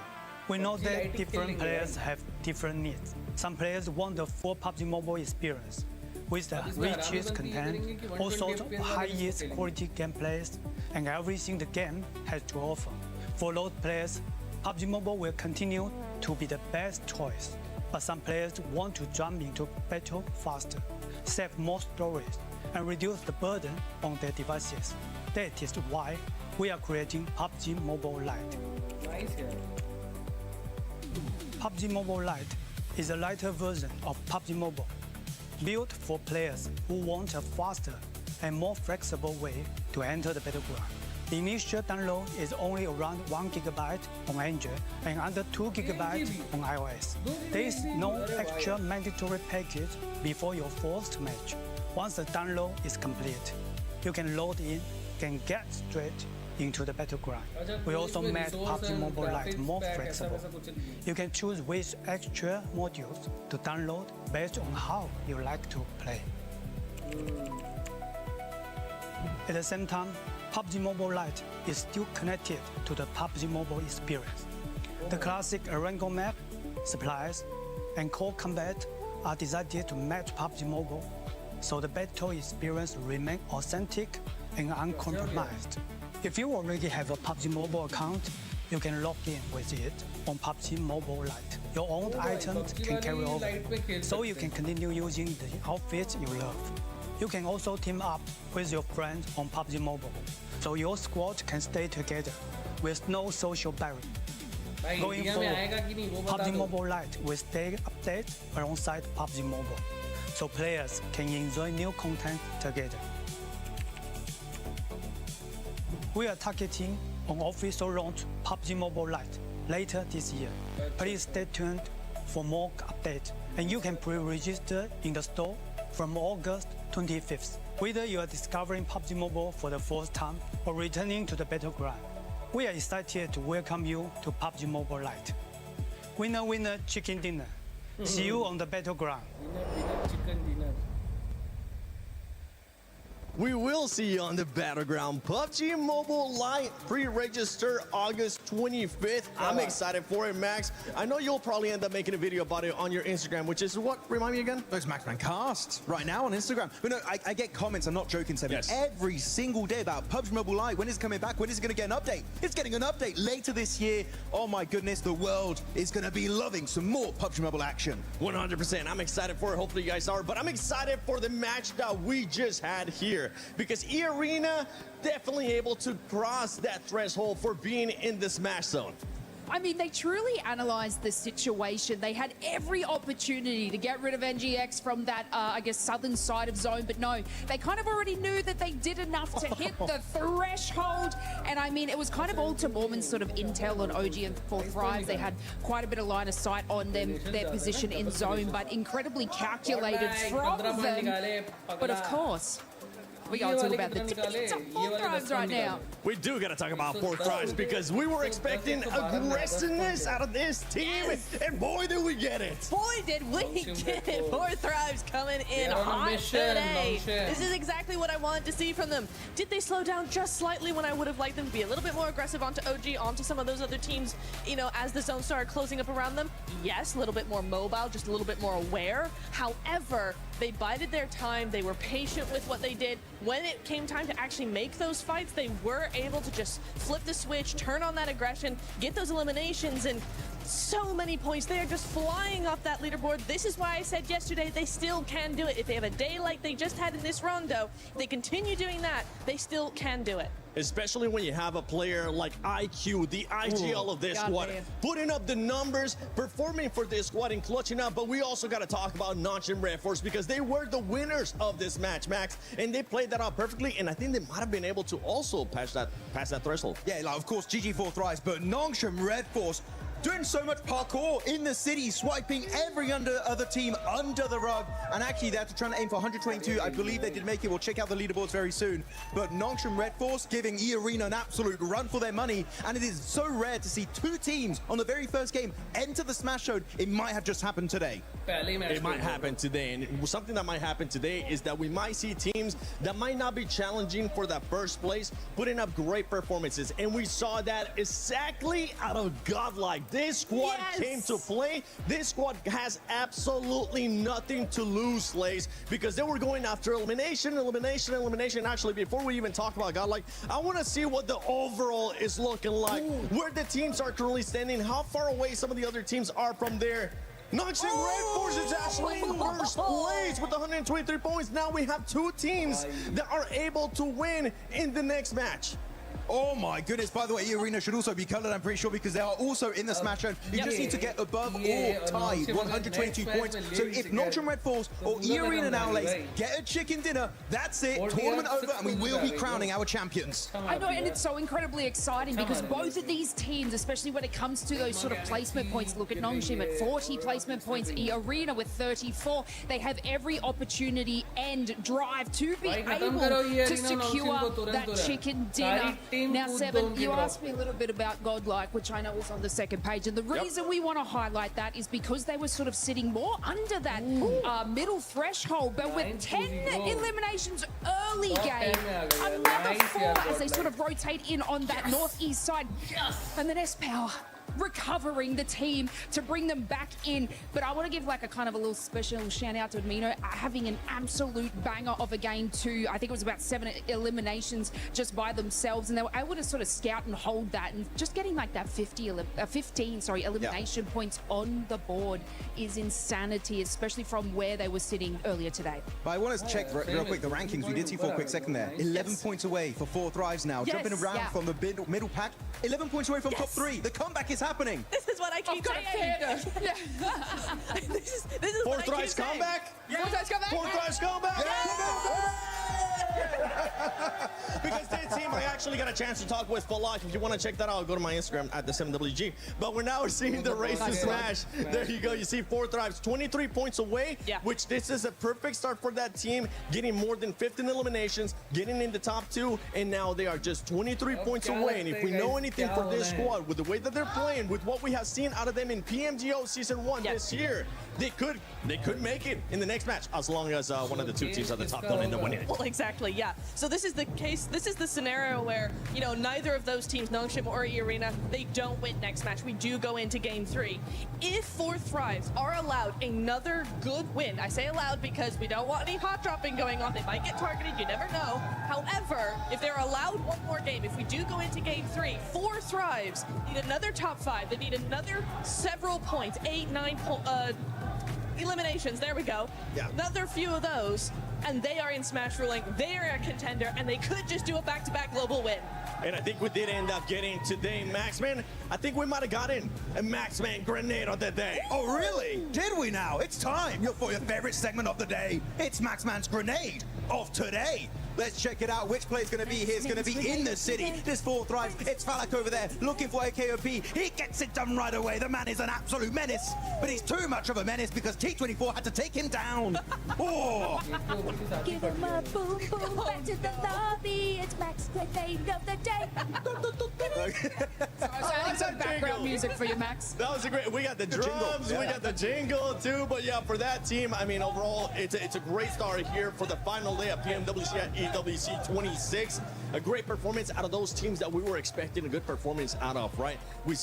Speaker 17: We know that different players have different needs. Some players want the full PUBG Mobile experience, with the richest content, all sorts of highest quality gameplays, and everything the game has to offer. For those players, PUBG Mobile will continue to be the best choice, but some players want to jump into battle faster, save more storage, and reduce the burden on their devices. That is why we are creating PUBG Mobile Lite.
Speaker 12: Nice, yeah.
Speaker 17: PUBG Mobile Lite is a lighter version of PUBG Mobile, built for players who want a faster and more flexible way to enter the battleground. The initial download is only around 1 GB on Android and under 2 GB on iOS. There is no extra mandatory package before your first match. Once the download is complete, you can load in and get straight into the battleground. We also made PUBG Mobile Lite more flexible. You can choose which extra modules to download based on how you like to play. At the same time, PUBG Mobile Lite is still connected to the PUBG Mobile experience. The classic Arango map, supplies, and core combat are designed to match PUBG Mobile, so the battle experience remains authentic and uncompromised. If you already have a PUBG Mobile account, you can log in with it on PUBG Mobile Lite. Your own items can carry over, so you can continue using the outfits you love. You can also team up with your friends on PUBG Mobile, so your squad can stay together with no social barrier. Going forward, PUBG Mobile Lite will stay updated alongside PUBG Mobile, so players can enjoy new content together. We are targeting on official launch PUBG Mobile Lite later this year. Please stay tuned for more updates, and you can pre-register in the store from August 25th. Whether you are discovering PUBG Mobile for the first time or returning to the battleground, we are excited to welcome you to PUBG Mobile Lite. Winner, winner, chicken dinner. See you on the battleground.
Speaker 12: Chicken dinner.
Speaker 1: We will see you on the battleground. PUBG Mobile Lite pre-register August 25th. I'm excited for it, Max. I know you'll probably end up making a video about it on your Instagram, which is what? Remind me again?
Speaker 6: Those Maxman Cast right now on Instagram. But no, I get comments, I'm not joking, Seven, every single day about PUBG Mobile Lite. When is it coming back? When is it going to get an update? It's getting an update later this year. Oh my goodness, the world is going to be loving some more PUBG Mobile action.
Speaker 1: 100%. I'm excited for it. Hopefully you guys are. But I'm excited for the match that we just had here, because E-Arena definitely able to cross that threshold for being in the smash zone.
Speaker 8: I mean, they truly analyzed the situation. They had every opportunity to get rid of NGX from that, I guess, southern side of zone. But no, they kind of already knew that they did enough to hit the threshold. And I mean, it was kind of all to Mormon's sort of intel on OG and For Thrives. They had quite a bit of line of sight on them, their position in zone, but incredibly calculated from them. But of course, we gotta talk about the teams of For Thrives right now.
Speaker 1: We do gotta talk about For Thrives, because we were expecting aggressiveness out of this team, and boy did we get it.
Speaker 7: Boy did we get it. For Thrives coming in hot today. This is exactly what I wanted to see from them. Did they slow down just slightly when I would have liked them to be a little bit more aggressive onto OG, onto some of those other teams, you know, as the zone started closing up around them? Yes, a little bit more mobile, just a little bit more aware. However, they bided their time. They were patient with what they did. When it came time to actually make those fights, they were able to just flip the switch, turn on that aggression, get those eliminations, and so many points. They are just flying off that leaderboard. This is why I said yesterday they still can do it. If they have a day like they just had in this rondo, if they continue doing that, they still can do it.
Speaker 1: Especially when you have a player like IQ, the IGL of this squad, putting up the numbers, performing for this squad and clutching up. But we also got to talk about Notch and Red Force, because they were the winners of this match, Max, and they played that out perfectly. And I think they might have been able to also pass that threshold.
Speaker 6: Yeah, like, of course, GG For Thrives, but Notch and Red Force doing so much parkour in the city, swiping every other team under the rug, and actually they had to try and aim for 122. I believe they did make it. We'll check out the leaderboards very soon. But Notch and Red Force giving E-Arena an absolute run for their money, and it is so rare to see two teams on the very first game enter the Smash Zone. It might have just happened today.
Speaker 1: It might happen today, and something that might happen today is that we might see teams that might not be challenging for that first place putting up great performances, and we saw that exactly out of Godlike. this squad came to play. This squad has absolutely nothing to lose, Lace, because they were going after elimination. Actually, before we even talk about Godlike, I want to see what the overall is looking like, where the teams are currently standing, how far away some of the other teams are from there. Noxian Red Force is actually in first place with 123 points. Now we have two teams that are able to win in the next match.
Speaker 6: Oh my goodness, by the way, Arena should also be colored, I'm pretty sure, because they are also in the Smash Zone. You just need to get above or tied 122 points. So if Nongshim Red Force or Arena now get a chicken dinner, that's it, tournament over, and we will be crowning our champions.
Speaker 8: I know, and it's so incredibly exciting because both of these teams, especially when it comes to those sort of placement points, look at Nongshim at 40 placement points, Arena with 34. They have every opportunity and drive to be able to secure that chicken dinner. Now, Seven, you asked me a little bit about Godlike, which I know is on the second page, and the reason we want to highlight that is because they were sort of sitting more under that middle threshold, but with 10 eliminations early game, another 4 as they sort of rotate in on that northeast side, and then S-Power recovering the team to bring them back in. But I want to give like a kind of a little special shout out to Admino having an absolute banger of a game too. I think it was about 7 eliminations just by themselves, and they were able to sort of scout and hold that, and just getting like that 15 elimination points on the board is insanity, especially from where they were sitting earlier today.
Speaker 6: But I want to check real quick the rankings. We did see for a quick second there. 11 points away for 4 Thrives now. Jumping around from the middle pack. 11 points away from top 3. The comeback is happening.
Speaker 7: This is what I keep saying. This is
Speaker 1: 4 Thrives comeback?
Speaker 8: 4 Thrives comeback?
Speaker 1: 4 Thrives comeback? Because this team, I actually got a chance to talk with for life. If you want to check that out, go to my Instagram at the 7WG. But we're now seeing the race to Smash. There you go. You see 4 Thrives 23 points away, which this is a perfect start for that team, getting more than 15 eliminations, getting in the top 2, and now they are just 23 points away. And if we know anything for this squad, with the way that they're playing, with what we have seen out of them in PMGO Season 1 this year, they could make it in the next match, as long as one of the two teams at the top don't end up winning it.
Speaker 7: Well, exactly, yeah. So this is the case, this is the scenario where, you know, neither of those teams, Nongshim or Arena, they don't win next match. We do go into game 3. If 4 Thrives are allowed another good win, I say allowed because we don't want any hot dropping going on. They might get targeted, you never know. However, if they're allowed one more game, if we do go into game 3, 4 Thrives need another top 5. They need another several points, 8, 9 eliminations, there we go. Another few of those, and they are in Smash ruling. They are a contender, and they could just do a back-to-back global win.
Speaker 1: And I think we did end up getting today, Maxman. I think we might have gotten a Maxman grenade of the day.
Speaker 6: Oh, really? Did we now? It's time for your favorite segment of the day. It's Maxman's grenade of today. Let's check it out. Which play is going to be here? It's going to be in the city. This 4 Thrives. It's Falak over there looking for a KOP. He gets it done right away. The man is an absolute menace. But he's too much of a menace because T24 had to take him down. Oh!
Speaker 18: Give him a boom boom back to the lobby. It's Max grenade of the day.
Speaker 8: Sorry, some background music for you, Max.
Speaker 1: That was a great. We got the drums, we got the jingle too. But yeah, for that team, I mean, overall, it's a great start here for the final day of PMWC at EWC 26. A great performance out of those teams that we were expecting a good performance out of, right? We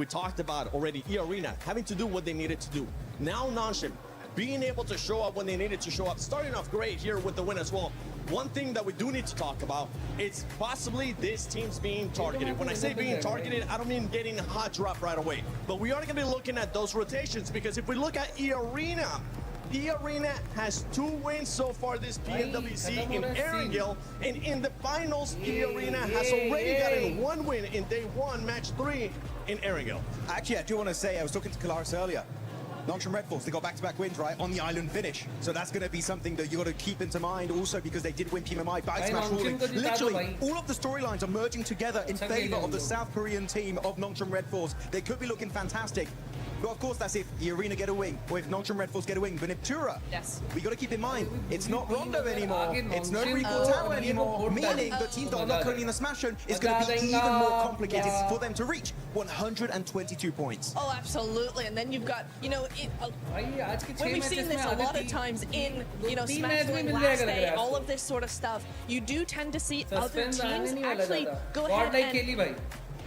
Speaker 1: talked about already Arena having to do what they needed to do. Now Nongshim being able to show up when they needed to show up, starting off great here with the win as well. One thing that we do need to talk about is possibly this team's being targeted. When I say being targeted, I don't mean getting a hot drop right away, but we are going to be looking at those rotations, because if we look at Arena has 2 wins so far this PMWC in Erangel, and in the finals, Arena has already gotten 1 win in day 1, match 3 in Erangel.
Speaker 6: Actually, I do want to say, I was talking to Kalaris earlier. Nongshim Red Force, they got back-to-back wins, right, on the island finish. So that's going to be something that you got to keep into mind also, because they did win PMI by Smash ruling. Literally, all of the storylines are merging together in favor of the South Korean team of Nongshim Red Force. They could be looking fantastic. But of course, that's if the Arena get a win, or if Nongshim Red Force get a win. But if Tura, we got to keep in mind, it's not Rondo anymore, it's no Recall Tower anymore, meaning the teams that are not currently in the Smash Zone is going to be even more complicated for them to reach 122 points.
Speaker 7: Oh, absolutely. And then you've got, you know, when we've seen this a lot of times in, you know, Smash Zone last day, all of this sort of stuff, you do tend to see other teams actually go ahead and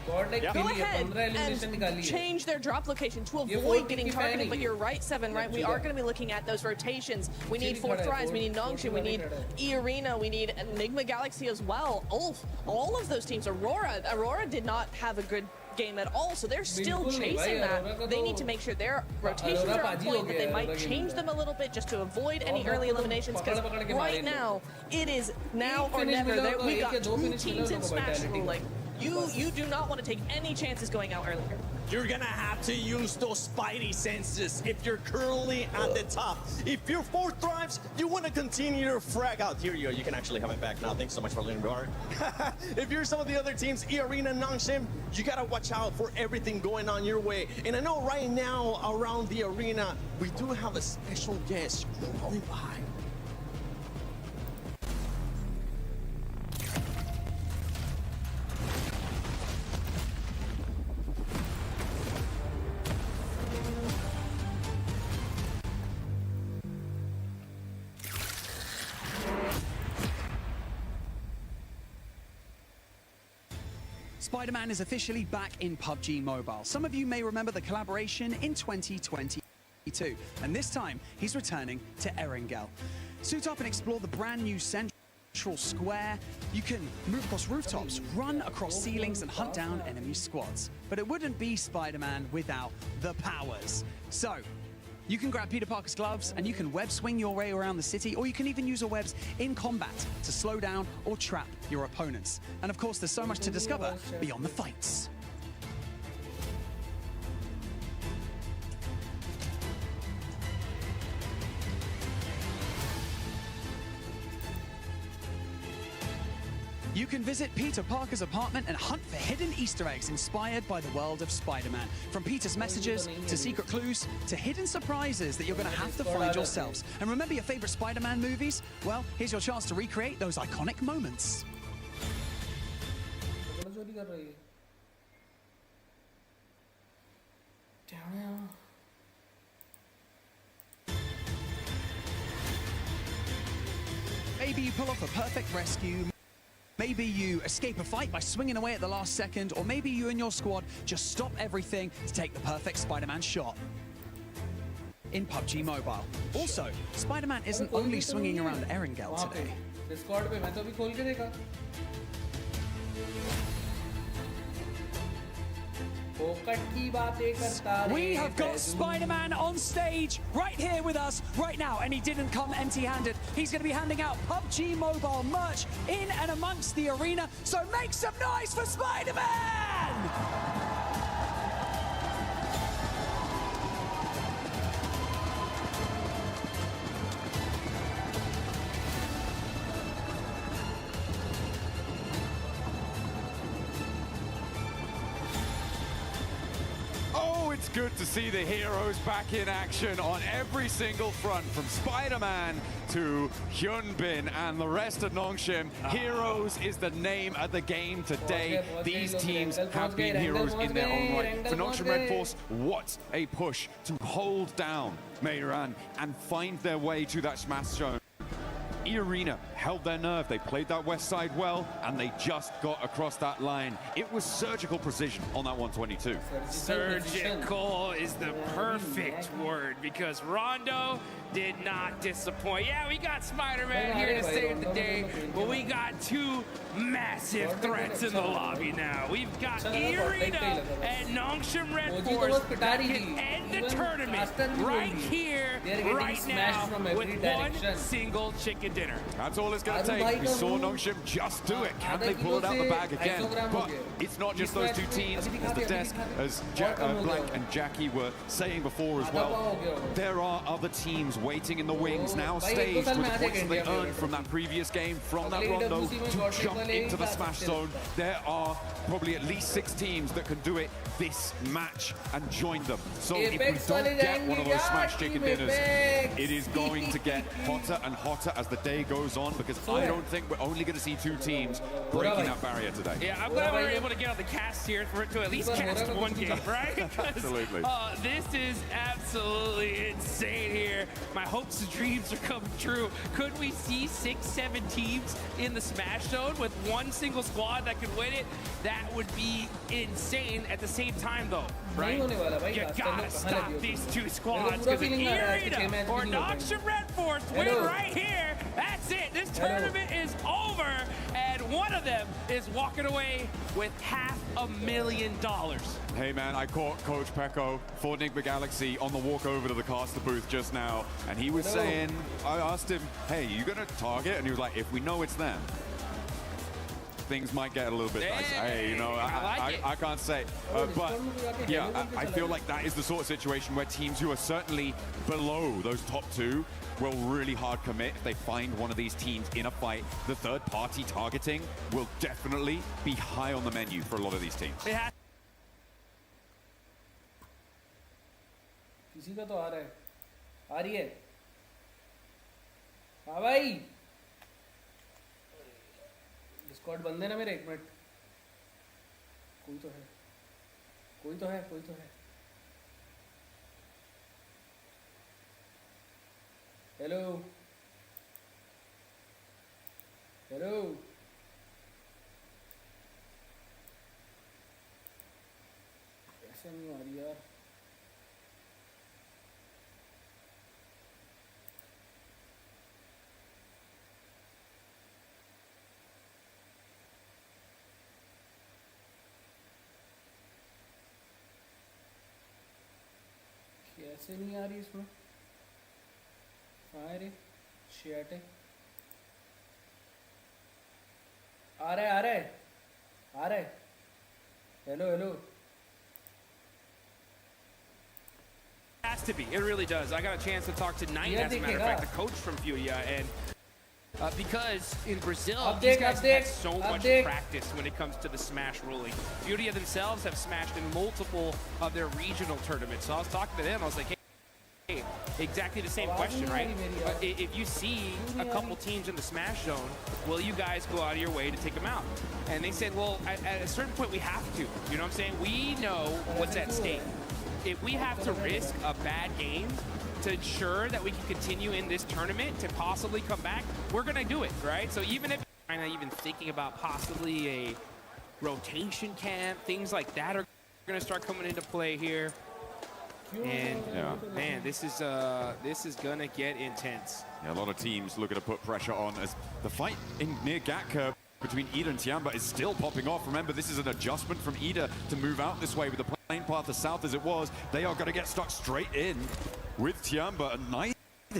Speaker 7: Go ahead and change their drop location to avoid getting targeted. But you're right, Seven, right? We are going to be looking at those rotations. We need Fourth Rise, we need Nongshim, we need E-Arena, we need Enigma Galaxy as well. All of those teams. Aurora did not have a good game at all, so they're still chasing that. They need to make sure their rotations are on point, that they might change them a little bit just to avoid any early eliminations, because right now, it is now or never. We got 2 teams in Smash ruling. You do not want to take any chances going out earlier.
Speaker 1: You're gonna have to use those spidey senses if you're currently at the top. If you're Fourth Thrives, you want to continue to frag out. Here you go. You can actually have it back now. Thanks so much for letting me borrow. If you're some of the other teams, E-Arena, Nongshim, you gotta watch out for everything going on your way. And I know right now around the arena, we do have a special guest rolling by.
Speaker 10: Spider-Man is officially back in PUBG Mobile. Some of you may remember the collaboration in 2022, and this time he's returning to Erangel. Suit up and explore the brand new central square. You can move across rooftops, run across ceilings, and hunt down enemy squads. But it wouldn't be Spider-Man without the powers. So, you can grab Peter Parker's gloves and you can web swing your way around the city, or you can even use your webs in combat to slow down or trap your opponents. And of course, there's so much to discover beyond the fights. You can visit Peter Parker's apartment and hunt for hidden Easter eggs inspired by the world of Spider-Man. From Peter's messages, to secret clues, to hidden surprises that you're going to have to find yourselves. And remember your favorite Spider-Man movies? Well, here's your chance to recreate those iconic moments. Maybe you pull off a perfect rescue. Maybe you escape a fight by swinging away at the last second, or maybe you and your squad just stop everything to take the perfect Spider-Man shot in PUBG Mobile. Also, Spider-Man isn't only swinging around Erangel today. We have got Spider-Man on stage right here with us right now, and he didn't come empty-handed. He's going to be handing out PUBG Mobile merch in and amongst the arena, so make some noise for Spider-Man!
Speaker 16: It's good to see the heroes back in action on every single front, from Spider-Man to Hyunbin and the rest of Nongshim. Heroes is the name of the game today. These teams have been heroes in their own right. For Nongshim Red Force, what a push to hold down Meiran and find their way to that smash zone. E-Arena held their nerve. They played that west side well, and they just got across that line. It was surgical precision on that 122.
Speaker 14: Surgical is the perfect word, because Rondo did not disappoint. Yeah, we got Spider-Man here to save the day, but we got 2 massive threats in the lobby now. We've got E-Arena and Nongshim Red Force that can end the tournament right here, right now, with one single chicken dinner.
Speaker 16: That's all it's going to take. We saw Nongshim just do it. Can they pull it out the bag again? But it's not just those 2 teams. As the desk, as Blank and Jackie were saying before as well, there are other teams waiting in the wings, now staged with the points that they earned from that previous game, from that Rondo, to jump into the smash zone. There are probably at least 6 teams that can do it this match and join them. So if we don't get one of those smash chicken dinners, it is going to get hotter and hotter as the day
Speaker 5: day goes on, because I don't think we're only going to see two teams breaking that barrier today.
Speaker 14: Yeah, I'm glad we were able to get on the cast here for it to at least cast one game, right?
Speaker 5: Absolutely.
Speaker 14: This is absolutely insane here. My hopes and dreams are coming true. Could we see 6-7 teams in the Smash Zone with one single squad that could win it? That would be insane. At the same time, though, right? You gotta stop these two squads, because if Irina or Noxian Red Force win right here, that's it. This tournament is over, and one of them is walking away with $500,000.
Speaker 5: Hey man, I caught Coach Pecco for Enigma Galaxy on the walk over to the caster booth just now, and he was saying, I asked him, hey, you gonna target? And he was like, if we know it's them, things might get a little bit dicey. Hey, you know, I can't say. But yeah, I feel like that is the sort of situation where teams who are certainly below those top two will really hard commit. If they find one of these teams in a fight, the third party targeting will definitely be high on the menu for a lot of these teams.
Speaker 3: किसी का तो आ रहा है, आ रही है, हाँ भाई, Discord बंद है ना मेरे, एक मिनट, कोई तो है, कोई तो है, कोई तो है, हेलो, हेलो, ऐसा नहीं आ रही यार, कैसे नहीं आ रही इसमें, हाँ रे शेट है, आ रहा है, आ रहा है, आ रहा है, hello hello.
Speaker 14: Has to be. It really does. I got a chance to talk to Knight, as a matter of fact, the coach from Furia, and because in Brazil, these guys have had so much practice when it comes to the Smash ruling. Furia themselves have smashed in multiple of their regional tournaments. So I was talking to them, I was like, hey, exactly the same question, right? If you see a couple teams in the Smash Zone, will you guys go out of your way to take them out? And they said, well, at a certain point we have to. You know what I'm saying? We know what's at stake. If we have to risk a bad game to ensure that we can continue in this tournament to possibly come back, we're gonna do it, right? So even if I'm not even thinking about possibly a rotation camp, things like that are gonna start coming into play here. And man, this is gonna get intense.
Speaker 5: Yeah, a lot of teams looking to put pressure on as the fight in near Gatka between Ida and Tiamba is still popping off. Remember, this is an adjustment from Ida to move out this way with the plane path as south as it was. They are going to get stuck straight in with Tiamba, and neither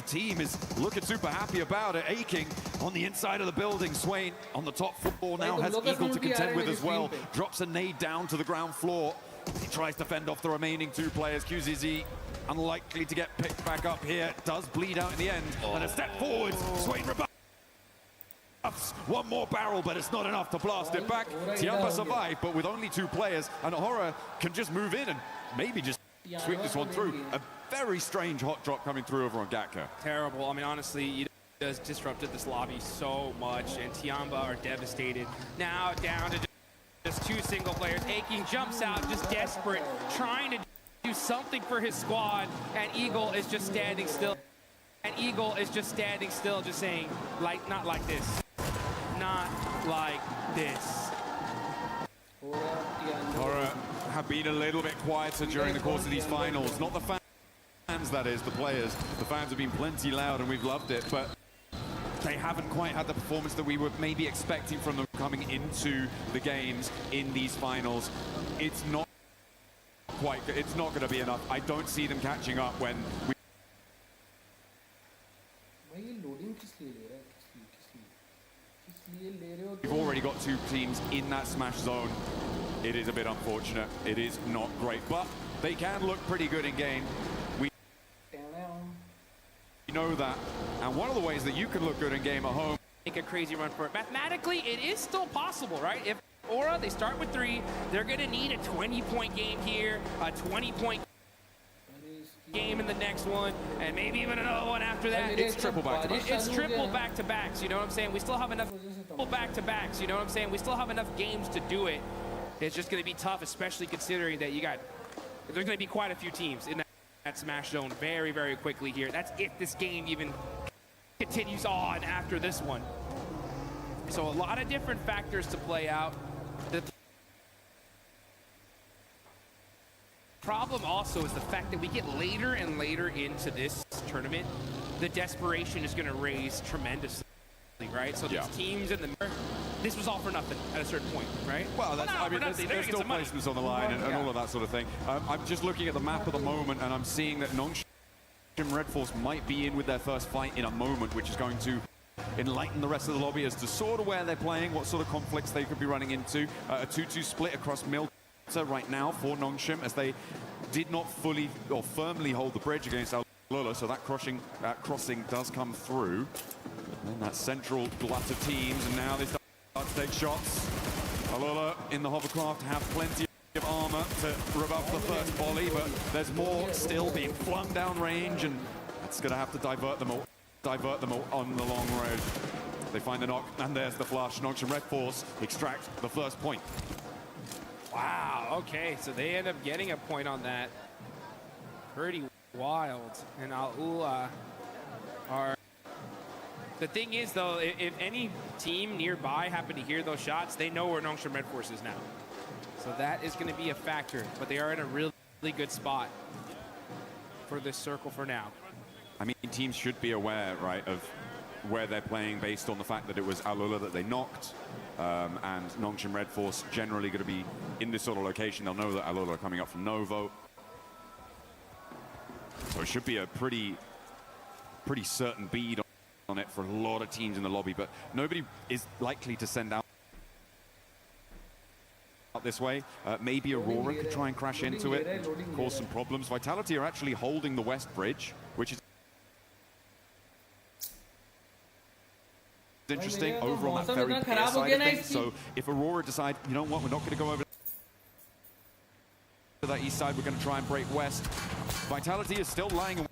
Speaker 5: team is looking super happy about it. Aching on the inside of the building. Swain on the top floor now has Eagle to contend with as well. Drops a nade down to the ground floor. He tries to fend off the remaining two players. QZZ unlikely to get picked back up here. Does bleed out in the end. And a step forwards. Swain rebuffs. One more barrel, but it's not enough to blast it back. Tiamba survived, but with only two players, and Horror can just move in and maybe just sweep this one through. A very strange hot drop coming through over on Gatka.
Speaker 14: Terrible. I mean, honestly, you just disrupted this lobby so much, and Tiamba are devastated. Now down to just two single players. Aching jumps out, just desperate, trying to do something for his squad, and Eagle is just standing still. And Eagle is just standing still, just saying, like, not like this. Not like this.
Speaker 5: Horror have been a little bit quieter during the course of these finals. Not the fans, that is, the players. The fans have been plenty loud and we've loved it, but they haven't quite had the performance that we were maybe expecting from them coming into the games in these finals. It's not quite good. It's not going to be enough. I don't see them catching up when we... We've already got two teams in that Smash Zone. It is a bit unfortunate. It is not great, but they can look pretty good in game. We know that. And one of the ways that you can look good in game at home,
Speaker 14: make a crazy run for it. Mathematically, it is still possible, right? If Aura, they start with 3, they're going to need a 20-point game here, a 20-point. game in the next one, and maybe even another one after that.
Speaker 5: It's triple back-to-back.
Speaker 14: It's triple back-to-backs, you know what I'm saying? We still have enough back-to-backs, you know what I'm saying? We still have enough games to do it. It's just going to be tough, especially considering that there's going to be quite a few teams in that smash zone very, very quickly here. That's if this game even continues on after this one. So a lot of different factors to play out. The problem also is the fact that we get later and later into this tournament, the desperation is going to raise tremendously, right? So these teams in the this was all for nothing at a certain point, right?
Speaker 5: Well, there's still placements on the line and all of that sort of thing. I'm just looking at the map at the moment, and I'm seeing that Nongshim Red Force might be in with their first fight in a moment, which is going to enlighten the rest of the lobby as to sort of where they're playing, what sort of conflicts they could be running into. A 2-2 split across Milta right now for Nongshim, as they did not fully or firmly hold the bridge against Alula, so that crossing does come through. And that central glut of teams, and now they start to take shots. Alula in the hovercraft have plenty of armor to rebuff the first volley, but there's more still being flung down range, and that's going to have to divert them all on the long road. They find the knock, and there's the flush. Nongshim Red Force extract the first point.
Speaker 14: Wow, okay, so they end up getting a point on that. Pretty wild. And Alula are... The thing is, though, if any team nearby happen to hear those shots, they know where Nongshim Red Force is now. So that is going to be a factor, but they are in a really good spot for this circle for now.
Speaker 5: I mean, teams should be aware, right, of where they're playing based on the fact that it was Alula that they knocked, and Nongshim Red Force generally going to be in this sort of location. They'll know that Alula are coming up from Novo. So it should be a pretty certain bead on it for a lot of teams in the lobby, but nobody is likely to send out this way. Maybe Aurora could try and crash into it and cause some problems. Vitality are actually holding the west bridge, which is interesting over on that very clear side of things. So if Aurora decide, you know what, we're not going to go over to that east side, we're going to try and break west. Vitality is still lying and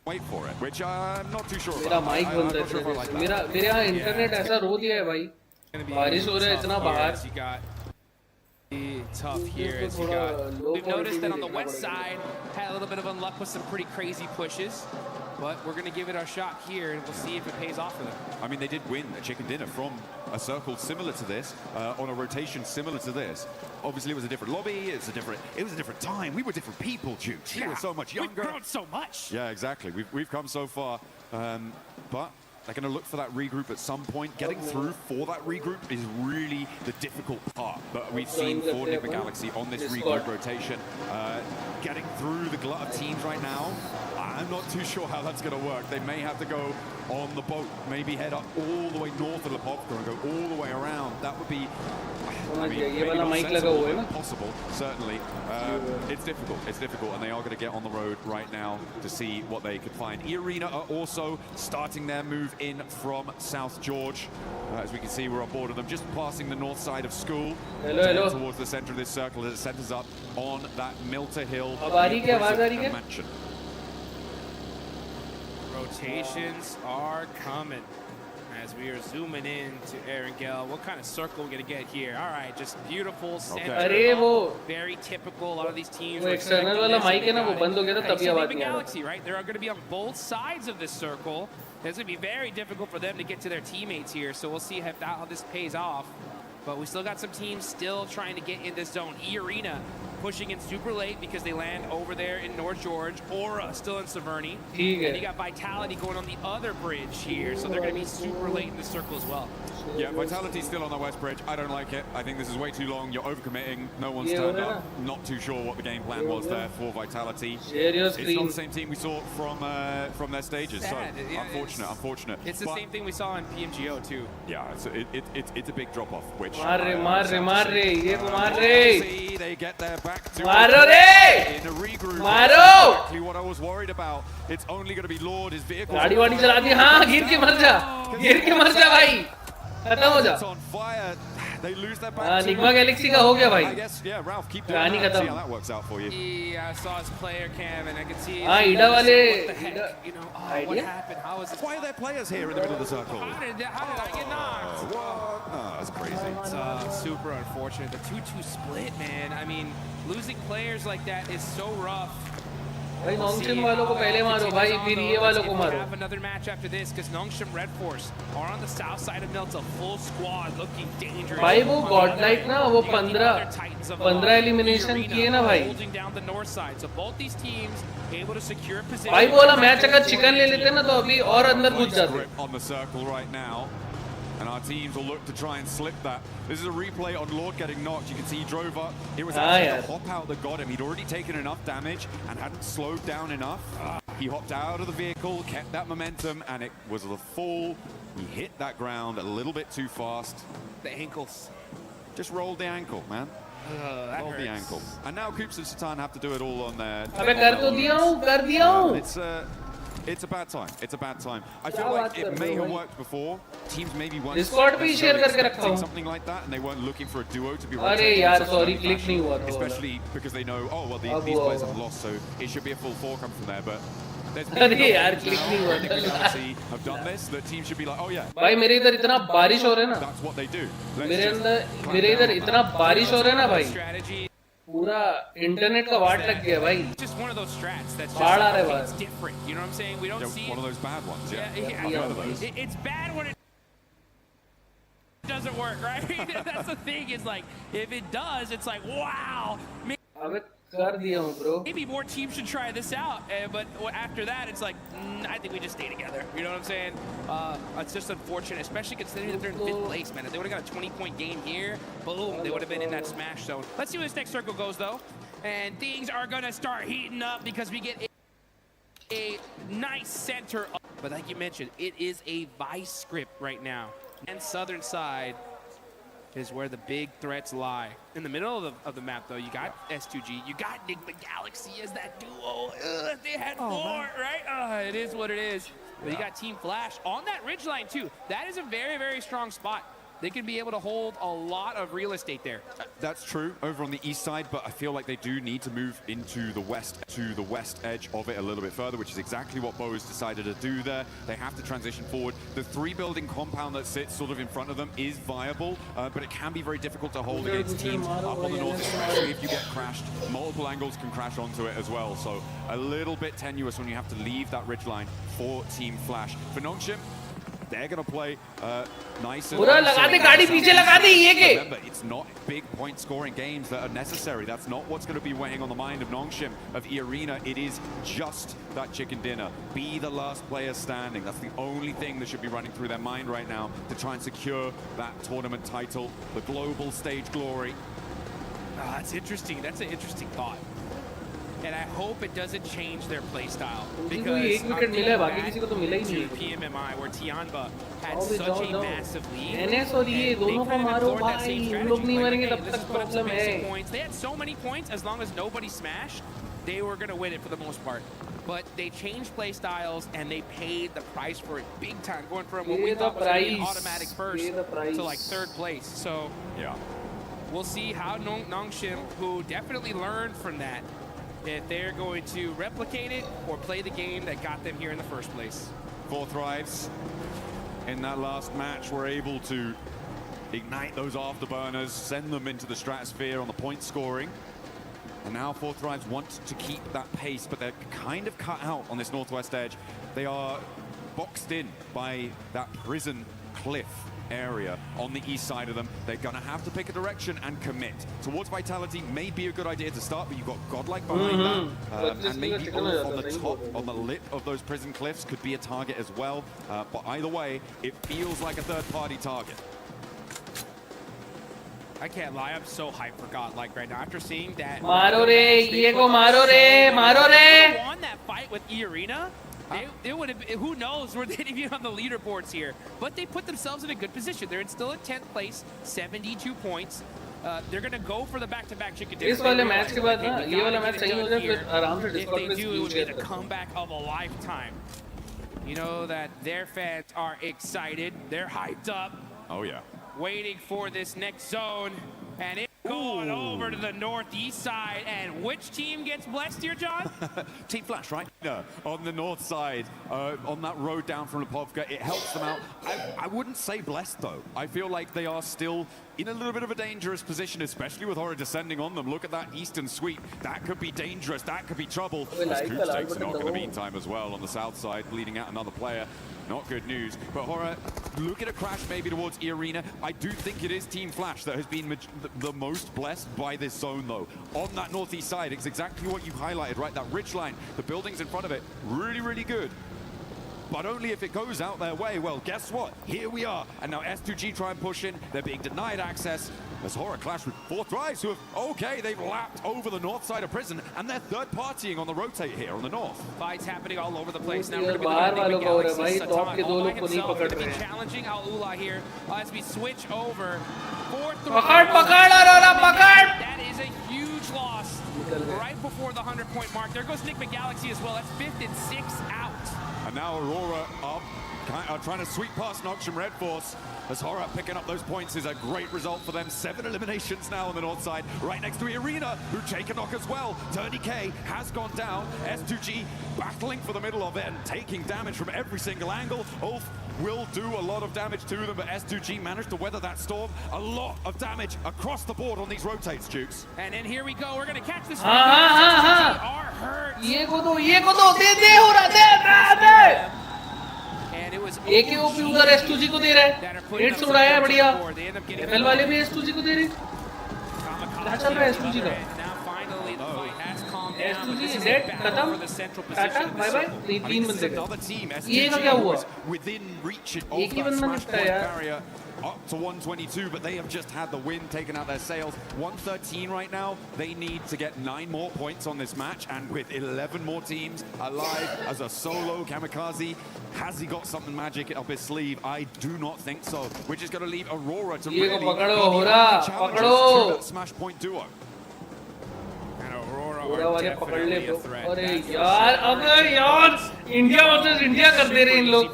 Speaker 5: wait for it, which I'm not too sure about.
Speaker 3: मेरा internet ऐसा रो दिया है भाई. बारिश हो रहा है इतना बाहर.
Speaker 14: Tough here as you got. We've noticed that on the west side had a little bit of unluck with some pretty crazy pushes, but we're going to give it our shot here and we'll see if it pays off for them.
Speaker 5: I mean, they did win a chicken dinner from a circle similar to this, on a rotation similar to this. Obviously, it was a different lobby. It was a different time. We were different people, Jude. We were so much younger.
Speaker 14: We've grown so much.
Speaker 5: Yeah, exactly. We've come so far, but they're going to look for that regroup at some point. Getting through for that regroup is really the difficult part. But we've seen for Nigma Galaxy on this regroup rotation, getting through the glut of teams right now. I'm not too sure how that's going to work. They may have to go on the boat, maybe head up all the way north of Lepovka and go all the way around. That would be, I mean, maybe not sensible, but possible, certainly. It's difficult, and they are going to get on the road right now to see what they could find. E-Arena are also starting their move in from South George. As we can see, we're on board of them, just passing the north side of school.
Speaker 3: Hello.
Speaker 5: Towards the center of this circle as it centers up on that Milta Hill mansion.
Speaker 14: Rotations are coming as we are zooming in to Erangel. What kind of circle are we going to get here? All right, just beautiful center. Very typical. A lot of these teams. Galaxy, right? They're going to be on both sides of this circle. It's going to be very difficult for them to get to their teammates here. So we'll see how this pays off. But we still got some teams still trying to get in this zone. E-Arena pushing in super late because they land over there in North George. Aura still in Severny. And you got Vitality going on the other bridge here. So they're going to be super late in the circle as well.
Speaker 5: Yeah, Vitality's still on the west bridge. I don't like it. I think this is way too long. You're overcommitting. No one's turned up. Not too sure what the game plan was there for Vitality. It's not the same team we saw from their stages. Sad. So yeah, unfortunate.
Speaker 14: It's the same thing we saw in PMGO too.
Speaker 5: Yeah, it's a big drop off. Which
Speaker 3: see,
Speaker 5: they get there back to
Speaker 3: in a
Speaker 5: regroup. Exactly what I was worried about. It's only going to be Lord. His vehicle.
Speaker 3: गाड़ी चला दी. हाँ, गिर के मर जा भाई. खत्म हो जा.
Speaker 5: It's on fire. They lose their back.
Speaker 3: Enigma Galaxy का हो गया भाई.
Speaker 5: I guess, yeah, Ralph, keep doing that. See how that works out for you.
Speaker 14: Yeah, I saw his player cam and I could see.
Speaker 3: Ida wale.
Speaker 14: What the heck? You know, what happened? How is this?
Speaker 5: Why are there players here in the middle of the circle?
Speaker 14: How did I get knocked?
Speaker 5: What? Oh, that's crazy.
Speaker 14: It's super unfortunate. The 2-2 split, man. I mean, losing players like that is so rough.
Speaker 3: भाई नॉन्गशिम वालों को पहले मारो भाई, फिर ये वालों को मारो.
Speaker 14: Have another match after this because Nongshim Red Force are on the south side of Melts, a full squad looking dangerous.
Speaker 3: भाई वो Godlike ना, वो 15 एलिमिनेशन किए ना भाई.
Speaker 14: Holding down the north side, so both these teams able to secure position.
Speaker 3: भाई वो वाला मैच अगर चिकन ले लेते ना तो अभी और अंदर घुस जाते.
Speaker 5: On the circle right now. And our teams will look to try and slip that. This is a replay on Lord getting knocked. You can see he drove up. It was actually the hop out that got him. He'd already taken enough damage and hadn't slowed down enough. He hopped out of the vehicle, kept that momentum, and it was the fall. He hit that ground a little bit too fast.
Speaker 14: The ankles.
Speaker 5: Just rolled the ankle, man.
Speaker 14: That
Speaker 5: rolled the ankle. And now Coops and Satan have to do it all on their...
Speaker 3: अबे कर दिया हूँ.
Speaker 5: It's a bad time. It's a bad time. I feel like it may have worked before. Teams maybe weren't
Speaker 3: Discord पे share करके रखा हूँ.
Speaker 5: something like that, and they weren't looking for a duo to be.
Speaker 3: अरे यार sorry click नहीं हुआ था.
Speaker 5: Especially because they know, oh well, these players have lost, so it should be a full 4 come from there. But there's
Speaker 3: अरे यार click नहीं हुआ था.
Speaker 5: have done this. The team should be like, oh yeah.
Speaker 3: भाई मेरे इधर इतना बारिश हो रहा है ना.
Speaker 5: That's what they do.
Speaker 3: मेरे इधर इतना बारिश हो रहा है ना भाई. पूरा इंटरनेट का वाट लग गया भाई.
Speaker 14: Just one of those strats that's
Speaker 3: बाढ़ आ रहा है
Speaker 14: it's different. You know what I'm saying? We don't see
Speaker 5: one of those bad ones.
Speaker 14: Yeah. It's bad when it doesn't work, right? That's the thing. Is like if it does, it's like wow.
Speaker 3: अबे कर दिया हूँ bro.
Speaker 14: Maybe more teams should try this out, but after that, it's like I think we just stay together. You know what I'm saying? It's just unfortunate, especially considering that they're in 5th place, man. If they would have got a 20-point game here, boom, they would have been in that smash zone. Let's see where this next circle goes, though. And things are gonna start heating up because we get a nice center. But like you mentioned, it is a vice script right now, and southern side is where the big threats lie. In the middle of the map, though, you got S2G, you got Enigma Galaxy as that duo. They had 4, right? It is what it is. But you got Team Flash on that ridgeline, too. That is a very, very strong spot. They can be able to hold a lot of real estate there.
Speaker 5: That's true over on the east side, but I feel like they do need to move into the west, to the west edge of it a little bit further, which is exactly what Bo has decided to do there. They have to transition forward. The 3-building compound that sits sort of in front of them is viable, but it can be very difficult to hold against teams up on the north, especially if you get crashed. Multiple angles can crash onto it as well, so a little bit tenuous when you have to leave that ridgeline for Team Flash. For Nongshim, they're going to play nice and remember, it's not big point scoring games that are necessary. That's not what's going to be weighing on the mind of Nongshim, of E-Arena. It is just that chicken dinner. Be the last player standing. That's the only thing that should be running through their mind right now to try and secure that tournament title, the global stage glory.
Speaker 14: That's interesting. That's an interesting thought. And I hope it doesn't change their play style. Because PMMI, where Tianba had such a massive lead, they could have ignored that same strategy. Let's put up some basic points. They had so many points, as long as nobody smashed, they were going to win it for the most part. But they changed play styles, and they paid the price for it big time, going from what we thought was going to be an automatic first to like 3rd place. So
Speaker 5: yeah,
Speaker 14: we'll see how Nongshim, who definitely learned from that, if they're going to replicate it or play the game that got them here in the first place.
Speaker 5: 4 Thrives in that last match were able to ignite those afterburners, send them into the stratosphere on the point scoring. And now 4 Thrives want to keep that pace, but they're kind of cut out on this northwest edge. They are boxed in by that prison cliff area on the east side of them. They're gonna have to pick a direction and commit. Towards Vitality may be a good idea to start, but you've got Godlike behind that, and maybe Ulf on the top, on the lip of those prison cliffs could be a target as well. But either way, it feels like a third-party target.
Speaker 14: I can't lie, I'm so hyped for Godlike right now. After seeing that,
Speaker 3: Maro re, Diego, Maro re.
Speaker 14: Won that fight with E-Arena. They would have, who knows where they'd be on the leaderboards here. But they put themselves in a good position. They're still in 10th place, 72 points. They're going to go for the back-to-back chicken dinner.
Speaker 3: इस वाले match के बाद ना ये वाला match सही हो जाए फिर आराम से
Speaker 14: Discord पे do, it would be the comeback of a lifetime. You know that their fans are excited. They're hyped up.
Speaker 5: Oh yeah.
Speaker 14: waiting for this next zone, and it's going over to the northeast side. And which team gets blessed here, John?
Speaker 5: Team Flash, right? On the north side, on that road down from Lipovka, it helps them out. I wouldn't say blessed, though. I feel like they are still in a little bit of a dangerous position, especially with Horror descending on them. Look at that eastern sweep. That could be dangerous. That could be trouble. Scoop takes a knock in the meantime as well on the south side, bleeding out another player. Not good news. But Horror, look at a crash maybe towards E-Arena. I do think it is Team Flash that has been the most blessed by this zone, though. On that northeast side, it's exactly what you highlighted, right? That ridge line, the buildings in front of it, really, really good. But only if it goes out their way. Well, guess what? Here we are. And now S2G try and push in. They're being denied access. As Horror clash with 4th Rise, who have, okay, they've lapped over the north side of prison, and they're third partying on the rotate here on the north.
Speaker 14: Fights happening all over the place. Now we're going to be challenging Al-Ula here as we switch over. 4th Rise. That is a huge loss right before the 100-point mark. There goes Nick McGalaxy as well. That's 5th and 6th out.
Speaker 5: And now Aurora up, trying to sweep past Noxian Red Force. As Horror picking up those points is a great result for them. 7 eliminations now on the north side, right next to Arena, who take a knock as well. Dirty K has gone down. S2G battling for the middle of it and taking damage from every single angle. Ulf will do a lot of damage to them, but S2G managed to weather that storm. A lot of damage across the board on these rotates, Jukes.
Speaker 14: And then here we go. We're going to catch this.
Speaker 3: एक ही OP उधर S2G को दे रहा है, hits उड़ाया है बढ़िया, FL वाले भी S2G को दे रहे, क्या चल रहा है S2G का? S2G डेड, खत्म, टाटा, बाय बाय, नहीं 3 बंदे गए, ये का क्या हुआ? एक ही बंदा निपटा यार.
Speaker 5: Up to 122, but they have just had the win, taken out their sails. 113 right now. They need to get 9 more points on this match, and with 11 more teams alive as a solo Kamikaze, has he got something magic up his sleeve? I do not think so. We're just going to leave Aurora to really be the challengers to that Smash Point duo.
Speaker 3: पूरा वाले पकड़ ले bro. अरे यार अगर यार India versus India कर दे रहे इन लोग.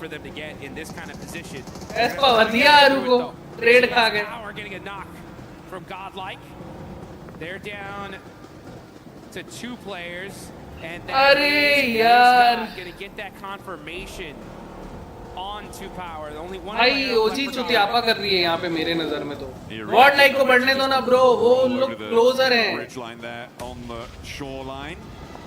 Speaker 3: एस पवतिया रुको ट्रेड खा गए.
Speaker 14: From Godlike, they're down to 2 players, and
Speaker 3: अरे यार
Speaker 14: going to get that confirmation on 2 power. Only one.
Speaker 3: भाई ओजी चुतियापा कर रही है यहाँ पे मेरे नजर में तो. What like को बढ़ने दो ना ब्रो, वो लोग क्लोजर हैं.
Speaker 5: Bridge line there on the shoreline.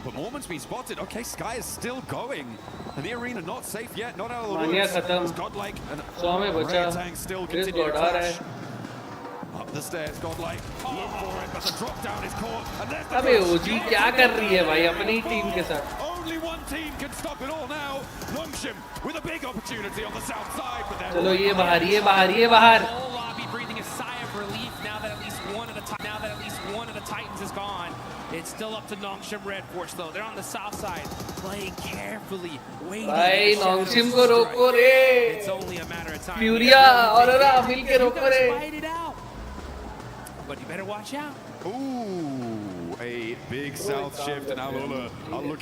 Speaker 5: But Mormon's been spotted. Okay, Sky is still going. And the Arena not safe yet, not out of the woods.
Speaker 3: मानिया खत्म.
Speaker 5: Godlike and
Speaker 3: 100 में बचा.
Speaker 5: still
Speaker 3: Chris
Speaker 5: continue to
Speaker 3: Goddard
Speaker 5: clash.
Speaker 3: है.
Speaker 5: Up the stairs, Godlike. Look for it, but the drop down is caught. And there's the
Speaker 3: अबे ओजी क्या कर रही है भाई अपनी टीम के साथ?
Speaker 5: Only one team can stop it all now. Longshim with a big opportunity on the south side, but
Speaker 3: चलो ये बाहर, ये बाहर, ये बाहर.
Speaker 14: Whole lobby breathing a sigh of relief now that at least one of the Titans is gone. It's still up to Nongshim Red Force though. They're on the south side, playing carefully, waiting.
Speaker 3: भाई Nongshim को रोको रे.
Speaker 14: It's only a matter of time.
Speaker 3: Furia Aurora मिल के रोको रे.
Speaker 14: But you better watch out.
Speaker 5: Ooh, a big south shift, and Al-Ula are looking